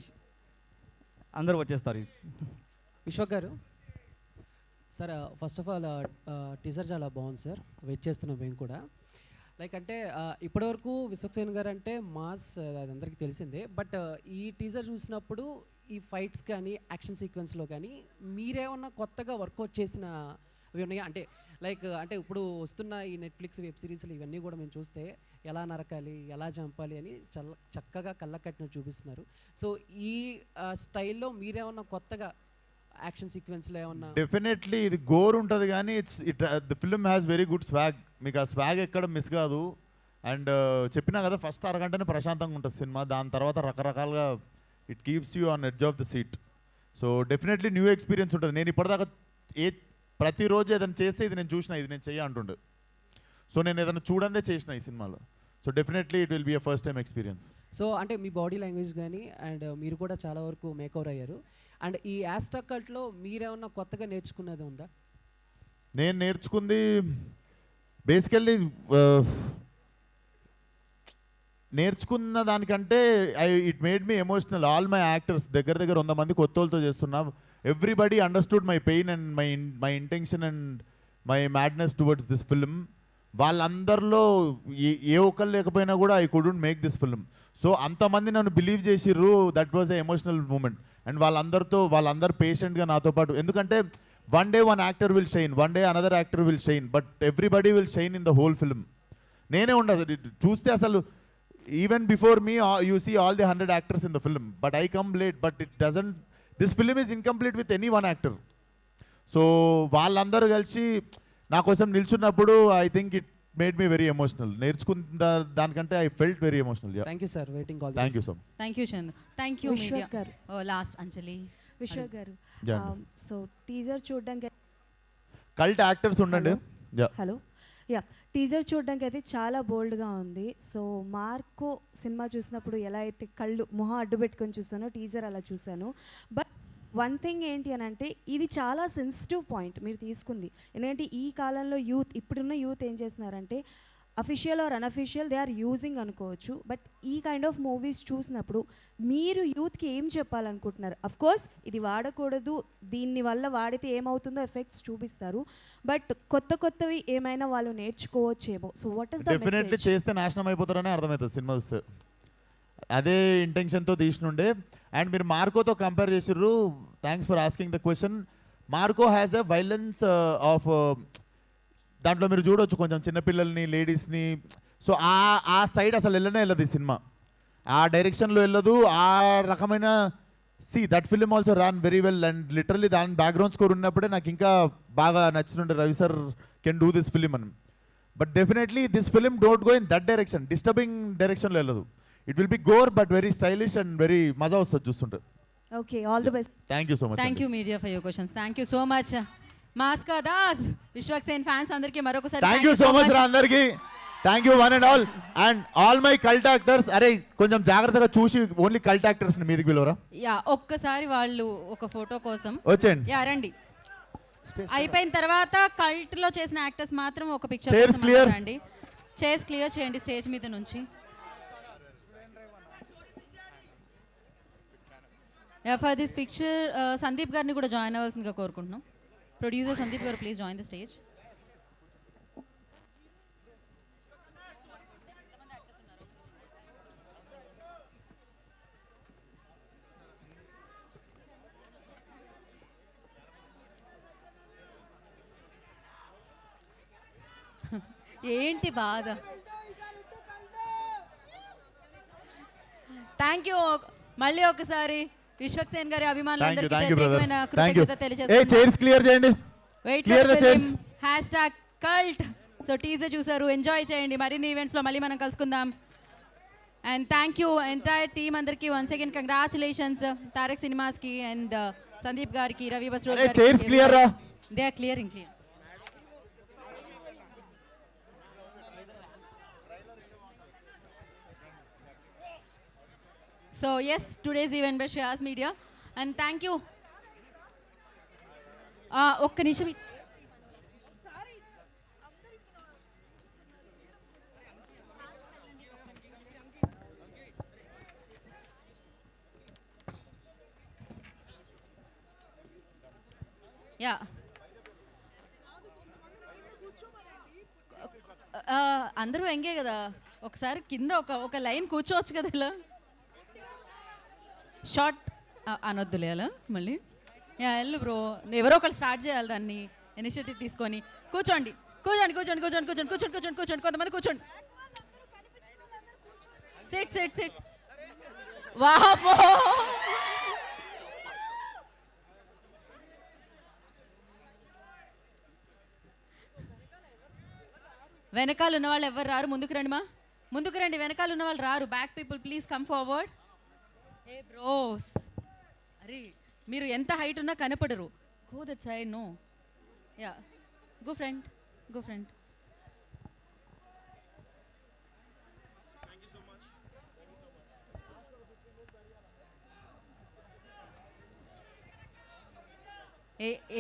andaru vachestaru. Vishwak గారు sir, first of all teaser చాలా బాగుంది సార్, వెయిట్ చేస్తున్నాం మేము కూడా. లైక్ అంటే ఇప్పటివరకు విశ్వక్సేన్ గారు అంటే మాస్, అది అందరికీ తెలిసిందే. బట్ ఈ టీజర్ చూసినప్పుడు ఈ ఫైట్స్ కానీ యాక్షన్ సీక్వెన్స్లో కానీ మీరేమన్నా కొత్తగా వర్కౌట్ చేసిన అవి ఉన్నాయా? అంటే లైక్ అంటే ఇప్పుడు వస్తున్న ఈ నెట్ఫ్లిక్స్ వెబ్ సిరీస్లు ఇవన్నీ కూడా మేము చూస్తే ఎలా నరకాలి, ఎలా చంపాలి అని చక్కగా కళ్ళ కట్టినట్టు చూపిస్తున్నారు. సో ఈ స్టైల్లో మీరేమన్నా కొత్తగా యాక్షన్ సీక్వెన్స్లో ఏమన్నా? డెఫినెట్లీ ఇది గోర్ ఉంటుంది కానీ the film has very good swag. మీకు ఆ స్వాగ్ ఎక్కడ మిస్ కాదు. అండ్ చెప్పినా కదా, ఫస్ట్ అరగంటనే ప్రశాంతంగా ఉంటుంది సినిమా, దాని తర్వాత రకరకాలుగా it keeps you on edge of the seat. So definitely new experience ఉంటుంది. నేను ఇప్పటిదాకా ప్రతిరోజు ఏదైనా చేస్తే ఇది నేను చూసిన, ఇది నేను చెయ్య అంటుండే. సో నేను ఏదైనా చూడందే చేసిన ఈ సినిమాలో. So definitely it will be a first time experience. So అంటే మీ బాడీ లాంగ్వేజ్ కానీ అండ్ మీరు కూడా చాలా వరకు మేకవర్ అయ్యారు. అండ్ ఈ యాస్టాక్ కల్ట్లో మీరేమన్నా కొత్తగా నేర్చుకున్నది ఉందా? నేను నేర్చుకుంది బేసికల్లీ నేర్చుకున్న దానికంటే it made me emotional. All my actors దగ్గర 100 మంది కొత్త వాళ్ళతో చేస్తున్నా. Everybody understood my pain and my intention and my madness towards this film. వాళ్ళందరిలో ఏ ఒక్కరు లేకపోయినా కూడా I couldn't make this film. So అంతమంది నన్ను బిలీవ్ చేసిర్రు, that was a emotional moment. And వాళ్ళందరూ పేషెంట్గా నాతో పాటు, ఎందుకంటే one day one actor will shine, one day another actor will shine, but everybody will shine in the whole film. నేనే ఉండదు చూస్తే అసలు even before me you see all the 100 actors in the film, but I come late, but it doesn't, this film is incomplete with any one actor. So వాళ్ళందరూ కలిసి నా కోసం నిల్చున్నప్పుడు I think it made me very emotional. నేర్చుకున్న దానికంటే I felt very emotional. Thank you sir, waiting call. Thank you so much. Thank you Chandu, thank you media గారు. లాస్ట్ అంజలి. విశ్వక్ గారు, Yeah. సో టీజర్ చూడడానికి కల్ట్ యాక్టర్స్ ఉండండి. హలో యా, టీజర్ చూడడానికి అయితే చాలా బోల్డ్గా ఉంది. సో మార్కో సినిమా చూసినప్పుడు ఎలా అయితే కళ్ళు మొహం అడ్డు పెట్టుకొని చూసానో టీజర్ అలా చూశాను. బట్ వన్ థింగ్ ఏంటి అని అంటే ఇది చాలా సెన్సిటివ్ పాయింట్ మీరు తీసుకుంది. ఎందుకంటే ఈ కాలంలో ఇప్పుడున్న యూత్ ఏం చేస్తున్నారంటే official or unofficial they are using అనుకోవచ్చు. బట్ ఈ కైండ్ ఆఫ్ మూవీస్ చూసినప్పుడు మీరు యూత్కి ఏం చెప్పాలనుకుంటున్నారు? అఫ్ కోర్స్ ఇది వాడకూడదు, దీన్ని వల్ల వాడితే ఏమవుతుందో ఎఫెక్ట్స్ చూపిస్తారు, బట్ కొత్తవి ఏమైనా వాళ్ళు నేర్చుకోవచ్చేమో. So what is the definitely చేస్తే నాశనం అయిపోతారనే అర్థమవుతుంది సినిమా చూస్తే. అదే ఇంటెన్షన్తో తీసినుండే. అండ్ మీరు మార్కోతో కంపేర్ చేసిర్రు, thanks for asking the question. Marco has a violence of, దాంట్లో మీరు చూడవచ్చు కొంచెం చిన్నపిల్లల్ని, లేడీస్ని. సో ఆ సైడ్ అసలు వెళ్ళదు ఈ సినిమా, ఆ డైరెక్షన్లో వెళ్ళదు. ఆ రకమైన that film also ran very well. And literally దాని బ్యాక్గ్రౌండ్ స్కోర్ ఉన్నప్పుడే నాకు ఇంకా బాగా నచ్చినుండే, Ravi sir can do this film అని. But definitely this film don't go in that direction, disturbing డైరెక్షన్లో వెళ్ళదు. It will be gore but very stylish and very మజా వస్తుంది చూస్తుంటే. Okay, all the best. Thank you so much. Thank you media for your questions. Thank you so much మాస్కా Das. Vishwak Sen fans అందరికీ మరొకసారి థ్యాంక్ యూ సో మచ్ రా అందరికి. Thank you one and all. And all my cult actors, అరే కొంచెం జాగ్రత్తగా చూసి ఓన్లీ కల్ట్ యాక్టర్స్ ని మీదకి పిలవరా. యా, ఒక్కసారి వాళ్ళు ఒక ఫోటో కోసం వచ్చేయండి. యా రండి. అయిపోయిన తర్వాత కల్ట్ లో చేసిన యాక్టర్స్ మాత్రం ఒక పిక్చర్ Chairs కోసం clear. రండి. చైర్స్ క్లియర్ చేయండి స్టేజ్ మీద నుంచి. Yeah, for this picture Sandeep గారిని కూడా జాయిన్ అవ్వాల్సిందిగా కోరుకుంటున్నాం. ప్రొడ్యూసర్ సందీప్ గారు, ప్లీజ్ జాయిన్ ద స్టేజ్. ఏంటి బాధ? థ్యాంక్ యూ మళ్ళీ ఒకసారి విశ్వక్ సేన్ గారి అభిమానులందరికీ ప్రత్యేకమైన కృతజ్ఞత తెలియజేస్తున్నాను. చైర్స్ క్లియర్ చేయండి. Clear the chairs. #cult. So teaser చూసారు, ఎంజాయ్ చేయండి. మరిన్ని ఈవెంట్స్లో మళ్ళీ మనం కలుసుకుందాం. And thank you entire team అందరికీ. వన్స్ అగైన్ కంగ్రాచులేషన్స్ తారక్ సినిమాస్కి అండ్ సందీప్ గారికి, రవి బస్రూర్ గారికి. చైర్స్ క్లియర్ రా. They are clearing. So yes, today's event by Shreyas Media, and thank you. ఒక్క నిమిషం ఇచ్చి. యా, అందరూ ఎంగే కదా, ఒకసారి కింద ఒక లైన్ కూర్చోవచ్చు కదా ఇలా. షార్ట్ అనొద్దులే అలా మళ్ళీ. యా వెళ్ళు బ్రో, ఎవరో ఒకళ్ళు స్టార్ట్ చేయాలి దాన్ని, ఇనిషియేటివ్ తీసుకొని. కూర్చోండి కూర్చోండి కూర్చోండి కూర్చోండి కూర్చోండి కూర్చోండి కూర్చోండి కూర్చోండి కొంతమంది కూర్చోండి. SIT SIT SIT. వాహో, వెనకాల ఉన్న వాళ్ళు ఎవరు రారు, ముందుకు రండి మా, ముందుకు రండి. వెనకాల ఉన్న వాళ్ళు రారు. Back people please come forward. ఏ బ్రోస్, అరే మీరు ఎంత హైట్ ఉన్నా కనపడరు. Go that side. No, yeah go front, go front.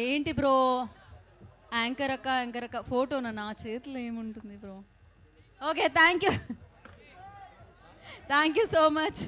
ఏంటి బ్రో యాంకర్ అక్క ఫోటోనా? నా చేతిలో ఏముంటుంది bro. Okay, thank you so much.